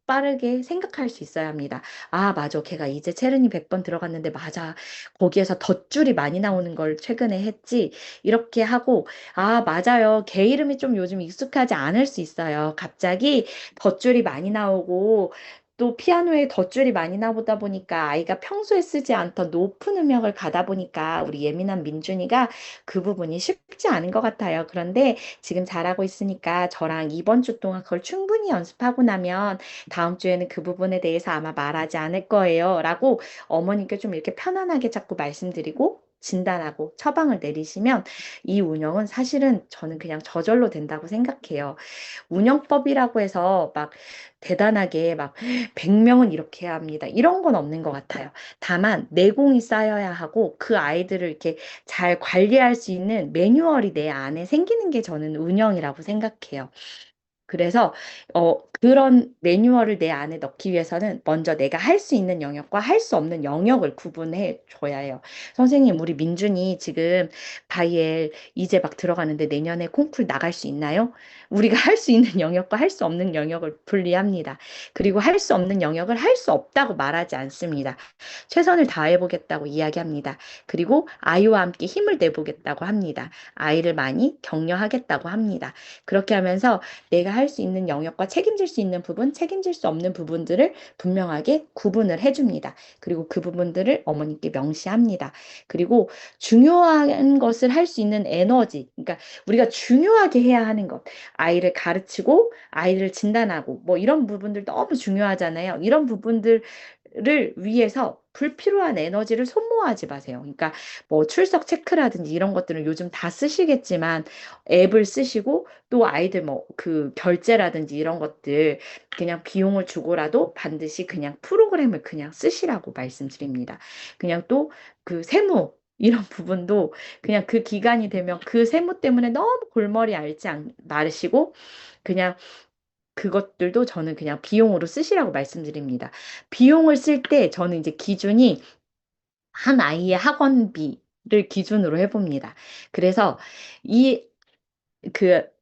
빠르게 생각할 수 있어야 합니다. 아, 맞아. 걔가 이제 체른이 100번 들어갔는데, 맞아. 거기에서 덧줄이 많이 나오는 걸 최근에 했지. 이렇게 하고, 아, 맞아요. 걔 이름이 좀 요즘 익숙하지 않을 수 있어요. 갑자기 덧줄이 많이 나오고, 또 피아노에 덧줄이 많이 나오다 보니까 아이가 평소에 쓰지 않던 높은 음역을 가다 보니까 우리 예민한 민준이가 그 부분이 쉽지 않은 것 같아요. 그런데 지금 잘하고 있으니까 저랑 이번 주 동안 그걸 충분히 연습하고 나면 다음 주에는 그 부분에 대해서 아마 말하지 않을 거예요. 라고 어머니께 좀 이렇게 편안하게 자꾸 말씀드리고 진단하고 처방을 내리시면 이 운영은 사실은 저는 그냥 저절로 된다고 생각해요. 운영법이라고 해서 막 대단하게 막 100명은 이렇게 해야 합니다. 이런 건 없는 것 같아요. 다만 내공이 쌓여야 하고 그 아이들을 이렇게 잘 관리할 수 있는 매뉴얼이 내 안에 생기는 게 저는 운영이라고 생각해요. 그래서 그런 매뉴얼을 내 안에 넣기 위해서는 먼저 내가 할 수 있는 영역과 할 수 없는 영역을 구분해 줘야 해요. 선생님, 우리 민준이 지금 바이엘 이제 막 들어가는데 내년에 콩쿨 나갈 수 있나요? 우리가 할 수 있는 영역과 할 수 없는 영역을 분리합니다. 그리고 할 수 없는 영역을 할 수 없다고 말하지 않습니다. 최선을 다해보겠다고 이야기합니다. 그리고 아이와 함께 힘을 내보겠다고 합니다. 아이를 많이 격려하겠다고 합니다. 그렇게 하면서 내가 할 수 있는 영역과 책임질 수 있는 부분, 책임질 수 없는 부분들을 분명하게 구분을 해줍니다. 그리고 그 부분들을 어머니께 명시합니다. 그리고 중요한 것을 할 수 있는 에너지, 그러니까 우리가 중요하게 해야 하는 것, 아이를 가르치고 아이를 진단하고 뭐 이런 부분들 너무 중요하잖아요. 이런 부분들을 위해서 불필요한 에너지를 소모하지 마세요. 그러니까 뭐 출석 체크라든지 이런 것들은 요즘 다 쓰시겠지만 앱을 쓰시고 또 아이들 뭐 그 결제라든지 이런 것들 그냥 비용을 주고라도 반드시 그냥 프로그램을 그냥 쓰시라고 말씀드립니다. 그냥 또 그 세무 이런 부분도 그냥 그 기간이 되면 그 세무 때문에 너무 골머리 앓지 마시고 그냥 그것들도 저는 그냥 비용으로 쓰시라고 말씀드립니다. 비용을 쓸 때 저는 이제 기준이 한 아이의 학원비를 기준으로 해봅니다. 그래서 이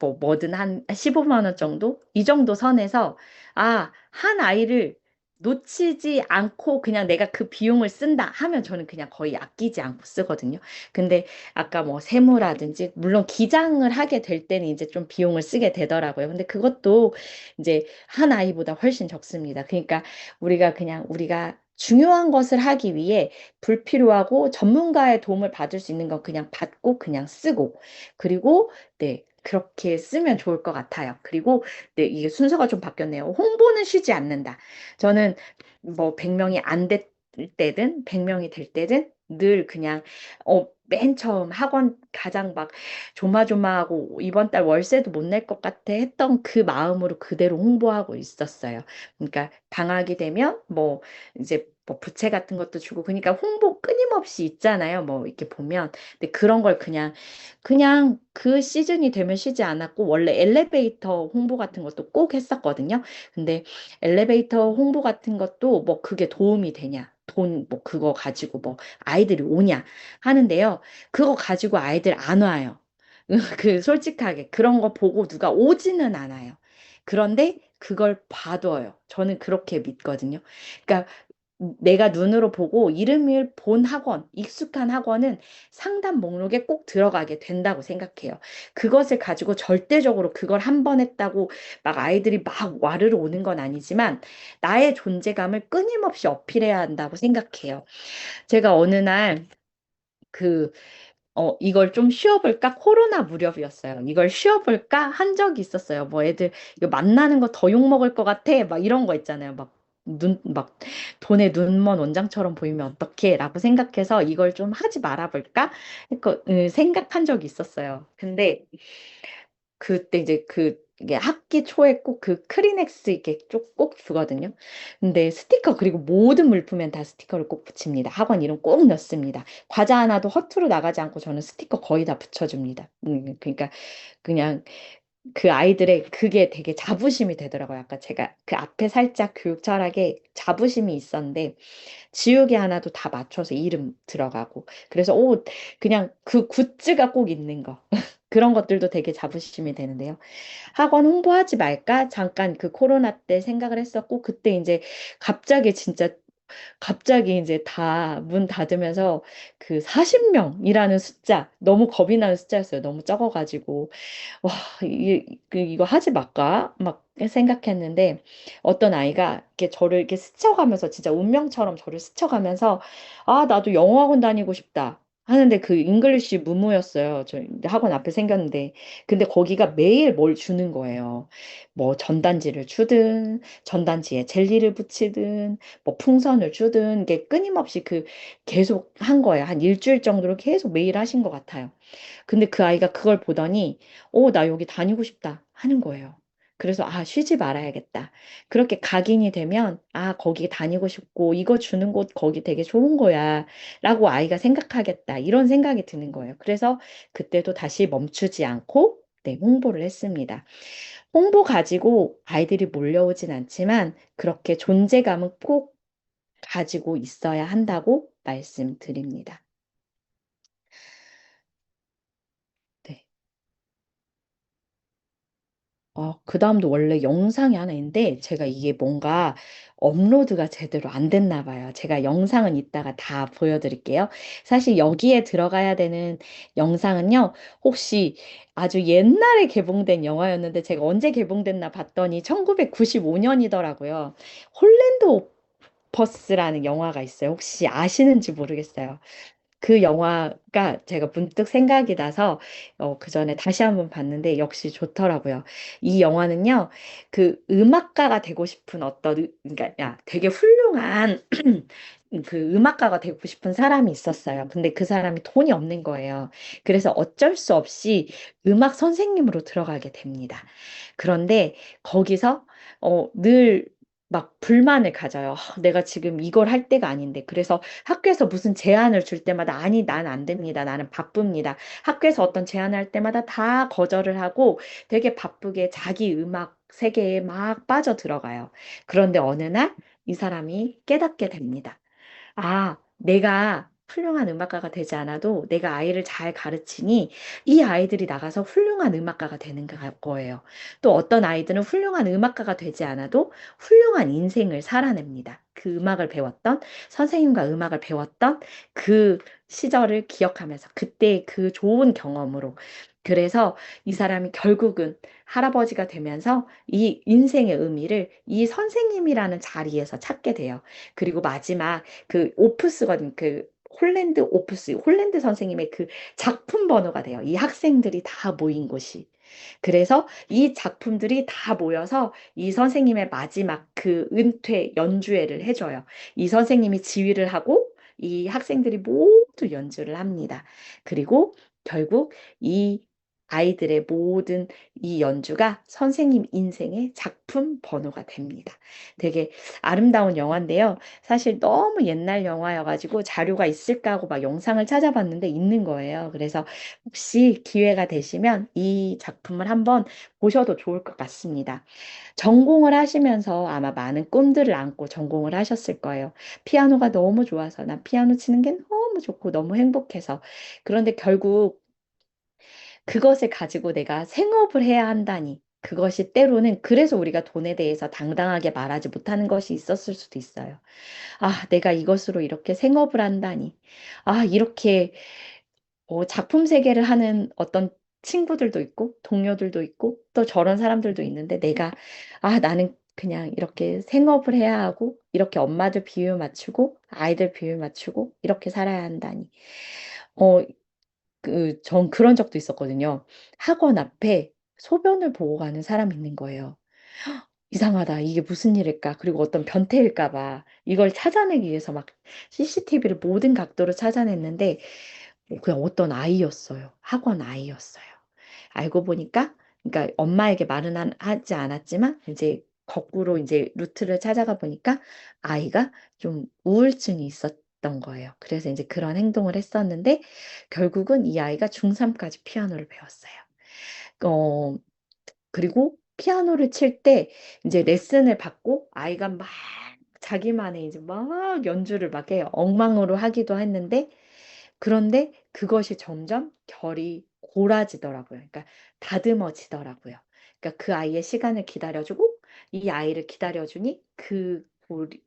뭐든 한 15만 원 정도? 이 정도 선에서, 아, 한 아이를 놓치지 않고 그냥 내가 그 비용을 쓴다 하면 저는 그냥 거의 아끼지 않고 쓰거든요. 근데 아까 뭐 세무라든지, 물론 기장을 하게 될 때는 이제 좀 비용을 쓰게 되더라고요. 근데 그것도 이제 한 아이보다 훨씬 적습니다. 그러니까 우리가 중요한 것을 하기 위해 불필요하고 전문가의 도움을 받을 수 있는 건 그냥 받고 그냥 쓰고 그리고 네, 그렇게 쓰면 좋을 것 같아요. 그리고 네, 이게 순서가 좀 바뀌었네요. 홍보는 쉬지 않는다. 저는 뭐 100명이 안 될 때든 100명이 될 때든 늘 그냥 맨 처음 학원 가장 막 조마조마하고 이번 달 월세도 못 낼 것 같아 했던 그 마음으로 그대로 홍보하고 있었어요. 그러니까 방학이 되면 뭐 이제 뭐 부채 같은 것도 주고 그러니까 홍보 끊임없이 있잖아요. 뭐 이렇게 보면 근데 그런 걸 그냥 그 시즌이 되면 쉬지 않았고, 원래 엘리베이터 홍보 같은 것도 꼭 했었거든요. 근데 엘리베이터 홍보 같은 것도 뭐 그게 도움이 되냐? 뭐 그거 가지고 뭐 아이들이 오냐 하는데요. 그거 가지고 아이들 안 와요. 솔직하게 그런 거 보고 누가 오지는 않아요. 그런데 그걸 봐둬요. 저는 그렇게 믿거든요. 그러니까 내가 눈으로 보고 이름을 본 학원, 익숙한 학원은 상담 목록에 꼭 들어가게 된다고 생각해요. 그것을 가지고 절대적으로 그걸 한 번 했다고 막 아이들이 막 와르르 오는 건 아니지만 나의 존재감을 끊임없이 어필해야 한다고 생각해요. 제가 어느 날 그 이걸 좀 쉬어볼까? 코로나 무렵이었어요. 이걸 쉬어볼까? 한 적이 있었어요. 뭐 애들, 이거 만나는 거 더 욕먹을 것 같아. 막 이런 거 있잖아요. 막, 돈에 눈먼 원장처럼 보이면 어떡해? 라고 생각해서 이걸 좀 하지 말아볼까? 생각한 적이 있었어요. 근데 그때 이제 이게 학기 초에 꼭 그 크리넥스 이렇게 꼭 주거든요. 근데 스티커 그리고 모든 물품엔 다 스티커를 꼭 붙입니다. 학원 이름 꼭 넣습니다. 과자 하나도 허투루 나가지 않고 저는 스티커 거의 다 붙여줍니다. 그러니까 그냥 그 아이들의 그게 되게 자부심이 되더라고요. 아까 제가 그 앞에 살짝 교육 철학에 자부심이 있었는데 지우개 하나도 다 맞춰서 이름 들어가고 그래서 옷 그냥 그 굿즈가 꼭 있는 거 그런 것들도 되게 자부심이 되는데요. 학원 홍보하지 말까? 잠깐 그 코로나 때 생각을 했었고 그때 이제 갑자기 진짜 갑자기 이제 다 문 닫으면서 그 40명이라는 숫자 너무 겁이 나는 숫자였어요. 너무 적어가지고 와, 이거 하지 말까? 막 생각했는데 어떤 아이가 이렇게 저를 이렇게 스쳐가면서 진짜 운명처럼 저를 스쳐가면서 아, 나도 영어학원 다니고 싶다. 하는데 그 잉글리시 무무였어요. 저 학원 앞에 생겼는데. 근데 거기가 매일 뭘 주는 거예요. 뭐 전단지를 주든, 전단지에 젤리를 붙이든, 뭐 풍선을 주든, 이게 끊임없이 그 계속 한 거예요. 한 일주일 정도로 계속 매일 하신 것 같아요. 근데 그 아이가 그걸 보더니, 나 여기 다니고 싶다 하는 거예요. 그래서, 아, 쉬지 말아야겠다. 그렇게 각인이 되면, 아, 거기 다니고 싶고, 이거 주는 곳 거기 되게 좋은 거야. 라고 아이가 생각하겠다. 이런 생각이 드는 거예요. 그래서 그때도 다시 멈추지 않고, 네, 홍보를 했습니다. 홍보 가지고 아이들이 몰려오진 않지만, 그렇게 존재감은 꼭 가지고 있어야 한다고 말씀드립니다. 네. 그 다음도 원래 영상이 하나 있는데, 제가 이게 뭔가 업로드가 제대로 안 됐나 봐요. 제가 영상은 이따가 다 보여드릴게요. 사실 여기에 들어가야 되는 영상은요, 혹시 아주 옛날에 개봉된 영화였는데, 제가 언제 개봉됐나 봤더니 1995년이더라고요. 홀랜드 오퍼스라는 영화가 있어요. 혹시 아시는지 모르겠어요. 그 영화가 제가 문득 생각이 나서 그 전에 다시 한번 봤는데 역시 좋더라고요. 이 영화는요, 그 음악가가 되고 싶은 그러니까 야, 되게 훌륭한 그 음악가가 되고 싶은 사람이 있었어요. 근데 그 사람이 돈이 없는 거예요. 그래서 어쩔 수 없이 음악 선생님으로 들어가게 됩니다. 그런데 거기서 늘 막 불만을 가져요. 내가 지금 이걸 할 때가 아닌데. 그래서 학교에서 무슨 제안을 줄 때마다 아니, 난 안 됩니다. 나는 바쁩니다. 학교에서 어떤 제안을 할 때마다 다 거절을 하고 되게 바쁘게 자기 음악 세계에 막 빠져 들어가요. 그런데 어느 날 이 사람이 깨닫게 됩니다. 아, 내가 훌륭한 음악가가 되지 않아도 내가 아이를 잘 가르치니 이 아이들이 나가서 훌륭한 음악가가 되는 거예요. 또 어떤 아이들은 훌륭한 음악가가 되지 않아도 훌륭한 인생을 살아냅니다. 그 음악을 배웠던, 선생님과 음악을 배웠던 그 시절을 기억하면서 그때 그 좋은 경험으로. 그래서 이 사람이 결국은 할아버지가 되면서 이 인생의 의미를 이 선생님이라는 자리에서 찾게 돼요. 그리고 마지막 그 오프스거든. 그 홀랜드 오프스, 홀랜드 선생님의 그 작품 번호가 돼요. 이 학생들이 다 모인 곳이. 그래서 이 작품들이 다 모여서 이 선생님의 마지막 그 은퇴 연주회를 해줘요. 이 선생님이 지휘를 하고 이 학생들이 모두 연주를 합니다. 그리고 결국 이 아이들의 모든 이 연주가 선생님 인생의 작품 번호가 됩니다. 되게 아름다운 영화인데요. 사실 너무 옛날 영화여가지고 자료가 있을까 하고 막 영상을 찾아봤는데 있는 거예요. 그래서 혹시 기회가 되시면 이 작품을 한번 보셔도 좋을 것 같습니다. 전공을 하시면서 아마 많은 꿈들을 안고 전공을 하셨을 거예요. 피아노가 너무 좋아서 난 피아노 치는 게 너무 좋고 너무 행복해서. 그런데 결국 그것을 가지고 내가 생업을 해야 한다니. 그것이 때로는 그래서 우리가 돈에 대해서 당당하게 말하지 못하는 것이 있었을 수도 있어요. 아, 내가 이것으로 이렇게 생업을 한다니. 아, 이렇게 작품 세계를 하는 어떤 친구들도 있고, 동료들도 있고, 또 저런 사람들도 있는데, 나는 그냥 이렇게 생업을 해야 하고, 이렇게 엄마들 비유 맞추고, 아이들 비유 맞추고, 이렇게 살아야 한다니. 어, 전 그런 적도 있었거든요. 학원 앞에 소변을 보고 가는 사람이 있는 거예요. 이상하다. 이게 무슨 일일까? 그리고 어떤 변태일까 봐. 이걸 찾아내기 위해서 막 CCTV를 모든 각도로 찾아냈는데 그냥 어떤 아이였어요. 학원 아이였어요. 알고 보니까 그러니까 엄마에게 말은 하지 않았지만 이제 거꾸로 이제 루트를 찾아가 보니까 아이가 좀 우울증이 있었던 거예요. 그래서 이제 그런 행동을 했었는데 결국은 이 아이가 중3까지 피아노를 배웠어요. 어, 그리고 피아노를 칠 때 이제 레슨을 받고 아이가 막 자기만의 이제 막 연주를 막 해요. 엉망으로 하기도 했는데 그런데 그것이 점점 결이 골아지더라고요. 그러니까 다듬어지더라고요. 그러니까 그 아이의 시간을 기다려주고 이 아이를 기다려주니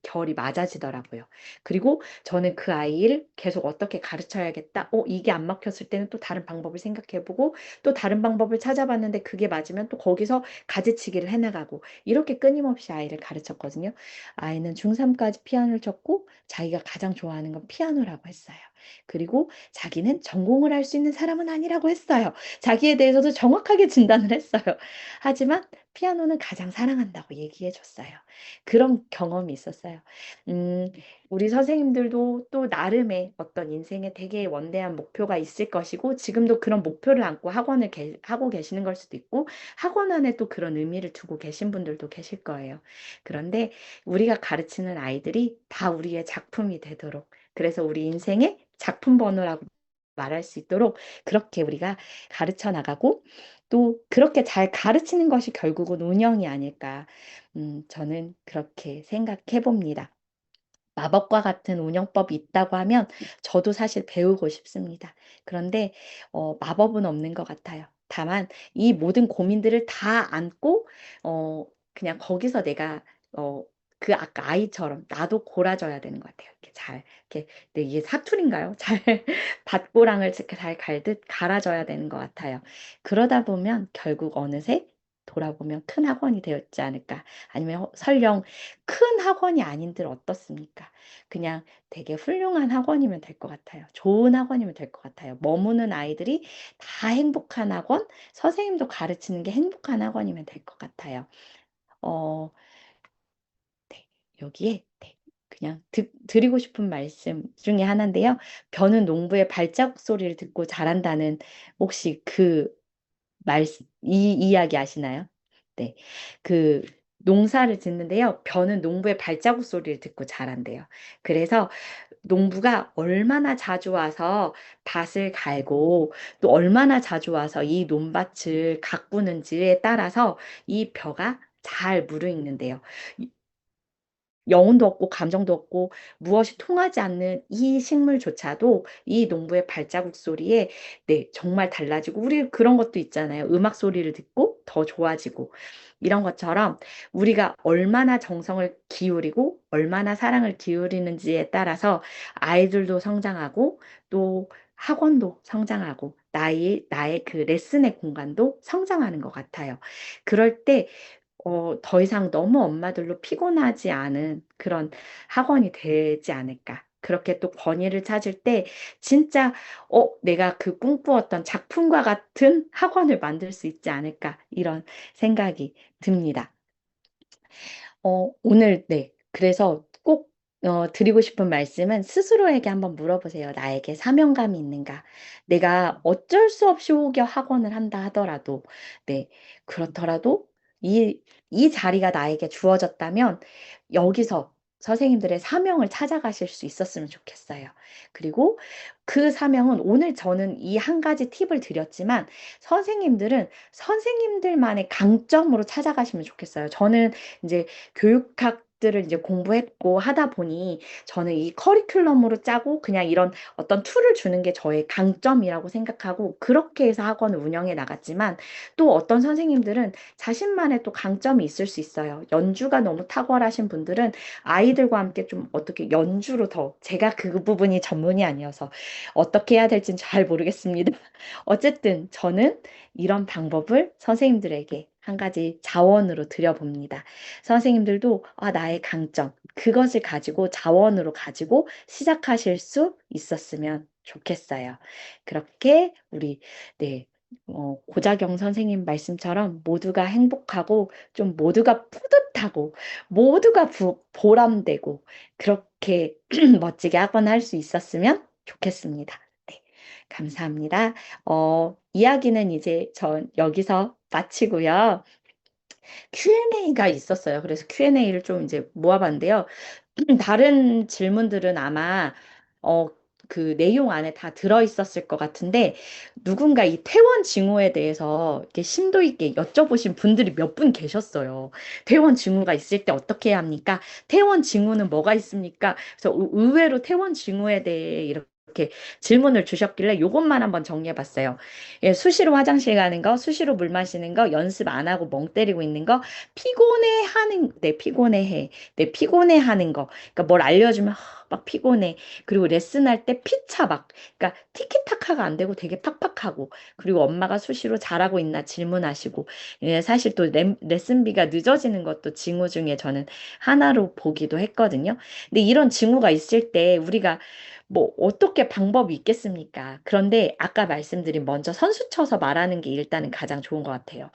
결이 맞아지더라고요. 그리고 저는 그 아이를 계속 어떻게 가르쳐야겠다. 이게 안 막혔을 때는 또 다른 방법을 생각해보고 또 다른 방법을 찾아봤는데 그게 맞으면 또 거기서 가지치기를 해나가고 이렇게 끊임없이 아이를 가르쳤거든요. 아이는 중3까지 피아노를 쳤고 자기가 가장 좋아하는 건 피아노라고 했어요. 그리고 자기는 전공을 할 수 있는 사람은 아니라고 했어요. 자기에 대해서도 정확하게 진단을 했어요. 하지만 피아노는 가장 사랑한다고 얘기해 줬어요. 그런 경험이 있었어요. 음, 우리 선생님들도 또 나름의 어떤 인생에 되게 원대한 목표가 있을 것이고, 지금도 그런 목표를 안고 학원을 하고 계시는 걸 수도 있고, 학원 안에 또 그런 의미를 두고 계신 분들도 계실 거예요. 그런데 우리가 가르치는 아이들이 다 우리의 작품이 되도록, 그래서 우리 인생의 작품 번호라고 말할 수 있도록 그렇게 우리가 가르쳐 나가고 또 그렇게 잘 가르치는 것이 결국은 운영이 아닐까. 저는 그렇게 생각해 봅니다. 마법과 같은 운영법이 있다고 하면 저도 사실 배우고 싶습니다. 그런데 마법은 없는 것 같아요. 다만 이 모든 고민들을 다 안고 그냥 거기서 내가 어, 그 아까 아이처럼 나도 골아줘야 되는 것 같아요. 이렇게 잘 이렇게 네, 이게 사투리인가요? 잘 밭고랑을 이렇게 잘 갈듯 갈아줘야 되는 것 같아요. 그러다 보면 결국 어느새 돌아보면 큰 학원이 되었지 않을까. 아니면 설령 큰 학원이 아닌들 어떻습니까? 그냥 되게 훌륭한 학원이면 될 것 같아요. 좋은 학원이면 될 것 같아요. 머무는 아이들이 다 행복한 학원, 선생님도 가르치는 게 행복한 학원이면 될 것 같아요. 어, 네, 여기에 네, 그냥 드리고 싶은 말씀 중에 하나인데요. 벼는 농부의 발자국 소리를 듣고 자란다는 혹시 이 이야기 아시나요? 네. 그 농사를 짓는데요. 벼는 농부의 발자국 소리를 듣고 자란대요. 그래서 농부가 얼마나 자주 와서 밭을 갈고 또 얼마나 자주 와서 이 논밭을 가꾸는지에 따라서 이 벼가 잘 무르익는데요. 영혼도 없고 감정도 없고 무엇이 통하지 않는 이 식물조차도 이 농부의 발자국 소리에 네, 정말 달라지고 우리 그런 것도 있잖아요. 음악 소리를 듣고 더 좋아지고 이런 것처럼 우리가 얼마나 정성을 기울이고 얼마나 사랑을 기울이는지에 따라서 아이들도 성장하고 또 학원도 성장하고 나의 그 레슨의 공간도 성장하는 것 같아요. 그럴 때 더 이상 너무 엄마들로 피곤하지 않은 그런 학원이 되지 않을까. 그렇게 또 권위를 찾을 때 진짜 내가 그 꿈꾸었던 작품과 같은 학원을 만들 수 있지 않을까 이런 생각이 듭니다. 오늘 네. 그래서 꼭 드리고 싶은 말씀은 스스로에게 한번 물어보세요. 나에게 사명감이 있는가? 내가 어쩔 수 없이 혹여 학원을 한다 하더라도 네. 그렇더라도 이 자리가 나에게 주어졌다면 여기서 선생님들의 사명을 찾아가실 수 있었으면 좋겠어요. 그리고 그 사명은 오늘 저는 이 한 가지 팁을 드렸지만 선생님들은 선생님들만의 강점으로 찾아가시면 좋겠어요. 저는 이제 교육학들을 이제 공부했고 하다 보니 저는 이 커리큘럼으로 짜고 그냥 이런 어떤 툴을 주는 게 저의 강점이라고 생각하고 그렇게 해서 학원을 운영해 나갔지만 또 어떤 선생님들은 자신만의 또 강점이 있을 수 있어요. 연주가 너무 탁월하신 분들은 아이들과 함께 좀 어떻게 연주로 더 제가 그 부분이 전문이 아니어서 어떻게 해야 될지는 잘 모르겠습니다. 어쨌든 저는 이런 방법을 선생님들에게 한 가지 자원으로 드려봅니다. 선생님들도 나의 강점, 그것을 가지고 자원으로 가지고 시작하실 수 있었으면 좋겠어요. 그렇게 우리, 네, 고자경 선생님 말씀처럼 모두가 행복하고 좀 모두가 뿌듯하고 모두가 보람되고 그렇게 멋지게 학원을 할 수 있었으면 좋겠습니다. 네, 감사합니다. 이야기는 이제 전 여기서 마치고요. Q&A가 있었어요. 그래서 Q&A를 좀 이제 모아봤는데요. 다른 질문들은 아마 어, 그 내용 안에 다 들어있었을 것 같은데 누군가 이 퇴원 징후에 대해서 이렇게 심도 있게 여쭤보신 분들이 몇 분 계셨어요. 퇴원 징후가 있을 때 어떻게 해야 합니까? 퇴원 징후는 뭐가 있습니까? 그래서 의외로 퇴원 징후에 대해 이렇게 질문을 주셨길래 요것만 한번 정리해 봤어요. 예, 수시로 화장실 가는 거, 수시로 물 마시는 거, 연습 안 하고 멍 때리고 있는 거, 피곤해 하는, 네, 피곤해 해. 네, 피곤해 하는 거. 그러니까 뭘 알려주면 막 피곤해. 그리고 레슨할 때 피차 막, 그러니까 티키타카가 안 되고 되게 팍팍하고. 그리고 엄마가 수시로 잘하고 있나 질문하시고. 예, 사실 또 레슨비가 늦어지는 것도 징후 중에 저는 하나로 보기도 했거든요. 근데 이런 징후가 있을 때 우리가 뭐 어떻게 방법이 있겠습니까? 그런데 아까 말씀드린 먼저 선수 쳐서 말하는 게 일단은 가장 좋은 것 같아요.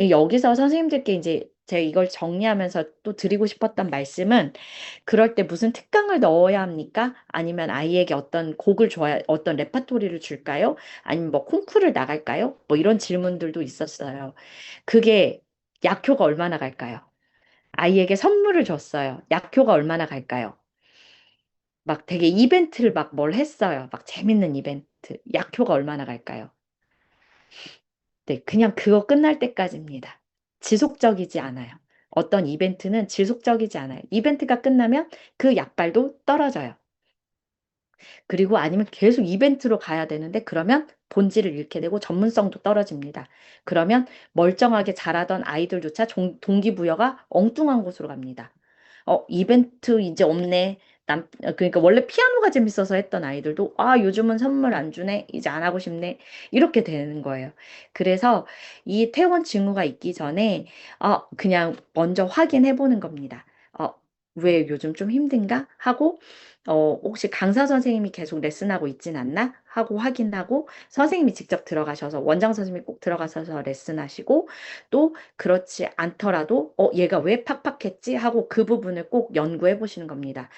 여기서 선생님들께 이제 제가 이걸 정리하면서 또 드리고 싶었던 말씀은 그럴 때 무슨 특강을 넣어야 합니까? 아니면 아이에게 어떤 곡을 줘야, 어떤 레파토리를 줄까요? 아니면 뭐 콩쿠르를 나갈까요? 뭐 이런 질문들도 있었어요. 그게 약효가 얼마나 갈까요? 아이에게 선물을 줬어요. 약효가 얼마나 갈까요? 막 되게 이벤트를 막 뭘 했어요. 막 재밌는 이벤트. 약효가 얼마나 갈까요? 네, 그냥 그거 끝날 때까지입니다. 지속적이지 않아요. 어떤 이벤트는 지속적이지 않아요. 이벤트가 끝나면 그 약발도 떨어져요. 그리고 아니면 계속 이벤트로 가야 되는데 그러면 본질을 잃게 되고 전문성도 떨어집니다. 그러면 멀쩡하게 잘하던 아이들조차 동기부여가 엉뚱한 곳으로 갑니다. 이벤트 이제 없네. 그러니까 원래 피아노가 재밌어서 했던 아이들도, 아, 요즘은 선물 안 주네. 이제 안 하고 싶네. 이렇게 되는 거예요. 그래서 이 퇴원 징후가 있기 전에, 그냥 먼저 확인해 보는 겁니다. 어, 왜 요즘 좀 힘든가? 하고, 혹시 강사 선생님이 계속 레슨하고 있진 않나? 하고 확인하고, 선생님이 직접 들어가셔서, 원장 선생님이 꼭 들어가셔서 레슨하시고, 또 그렇지 않더라도 얘가 왜 팍팍했지 하고 그 부분을 꼭 연구해 보시는 겁니다.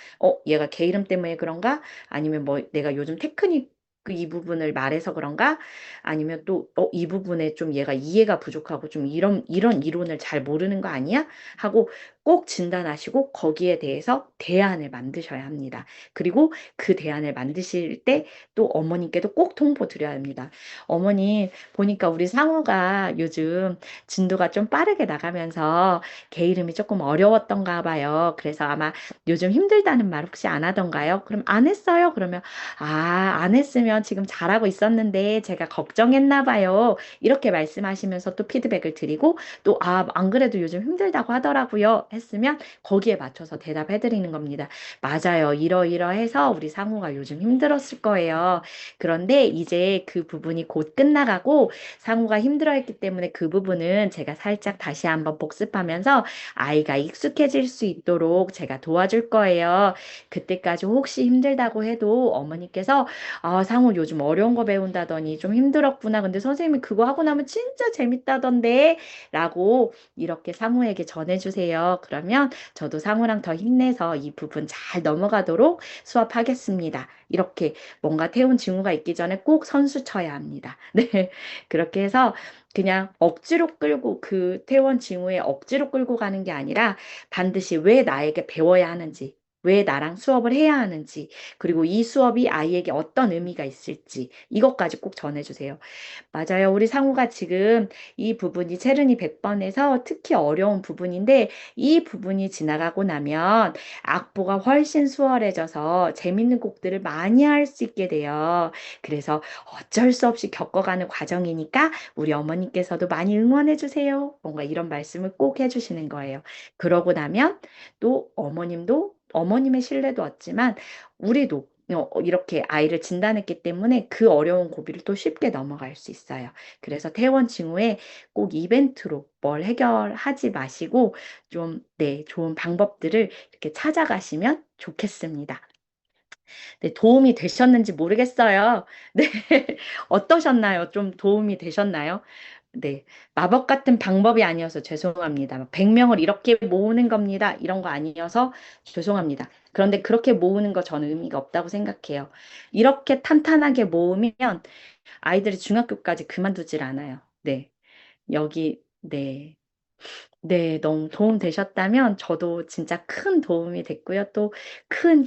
얘가 개 이름 때문에 그런가? 아니면 뭐 내가 요즘 테크닉 이 부분을 말해서 그런가? 아니면 또 이 부분에 좀 얘가 이해가 부족하고 좀 이런 이론을 잘 모르는 거 아니야? 하고 꼭 진단하시고 거기에 대해서 대안을 만드셔야 합니다. 그리고 그 대안을 만드실 때 또 어머님께도 꼭 통보 드려야 합니다. 어머니 보니까 우리 상우가 요즘 진도가 좀 빠르게 나가면서 개 이름이 조금 어려웠던가 봐요. 그래서 아마 요즘 힘들다는 말 혹시 안 하던가요? 그럼 안 했어요? 그러면 안 했으면 지금 잘하고 있었는데 제가 걱정했나 봐요. 이렇게 말씀하시면서 또 피드백을 드리고 또 안 그래도 요즘 힘들다고 하더라고요. 했으면 거기에 맞춰서 대답해 드리는 겁니다. 맞아요. 이러이러해서 우리 상우가 요즘 힘들었을 거예요. 그런데 이제 그 부분이 곧 끝나가고 상우가 힘들어했기 때문에 그 부분은 제가 살짝 다시 한번 복습하면서 아이가 익숙해질 수 있도록 제가 도와줄 거예요. 그때까지 혹시 힘들다고 해도 어머니께서 상우 요즘 어려운 거 배운다더니 좀 힘들었구나. 근데 선생님이 그거 하고 나면 진짜 재밌다던데 라고 이렇게 상우에게 전해주세요. 그러면 저도 상우랑 더 힘내서 이 부분 잘 넘어가도록 수업하겠습니다. 이렇게 뭔가 태운 징후가 있기 전에 꼭 선수 쳐야 합니다. 네. 그렇게 해서 그냥 억지로 끌고 그 퇴원 징후에 억지로 끌고 가는 게 아니라 반드시 왜 나에게 배워야 하는지, 왜 나랑 수업을 해야 하는지, 그리고 이 수업이 아이에게 어떤 의미가 있을지 이것까지 꼭 전해주세요. 맞아요. 우리 상우가 지금 이 부분이 체르니 100번에서 특히 어려운 부분인데 이 부분이 지나가고 나면 악보가 훨씬 수월해져서 재밌는 곡들을 많이 할 수 있게 돼요. 그래서 어쩔 수 없이 겪어가는 과정이니까 우리 어머니께서도 많이 응원해 주세요. 뭔가 이런 말씀을 꼭 해주시는 거예요. 그러고 나면 또 어머님도 어머님의 신뢰도 얻지만 우리도 이렇게 아이를 진단했기 때문에 그 어려운 고비를 또 쉽게 넘어갈 수 있어요. 그래서 퇴원 징후에 꼭 이벤트로 뭘 해결하지 마시고 좀, 네, 좋은 방법들을 이렇게 찾아가시면 좋겠습니다. 네, 도움이 되셨는지 모르겠어요. 네, 어떠셨나요? 좀 도움이 되셨나요? 네, 마법 같은 방법이 아니어서 죄송합니다. 100명을 이렇게 모으는 겁니다. 이런 거 아니어서 죄송합니다. 그런데 그렇게 모으는 거 저는 의미가 없다고 생각해요. 이렇게 탄탄하게 모으면 아이들이 중학교까지 그만두질 않아요. 네. 여기, 네. 네, 너무 도움 되셨다면 저도 진짜 큰 도움이 됐고요. 또 큰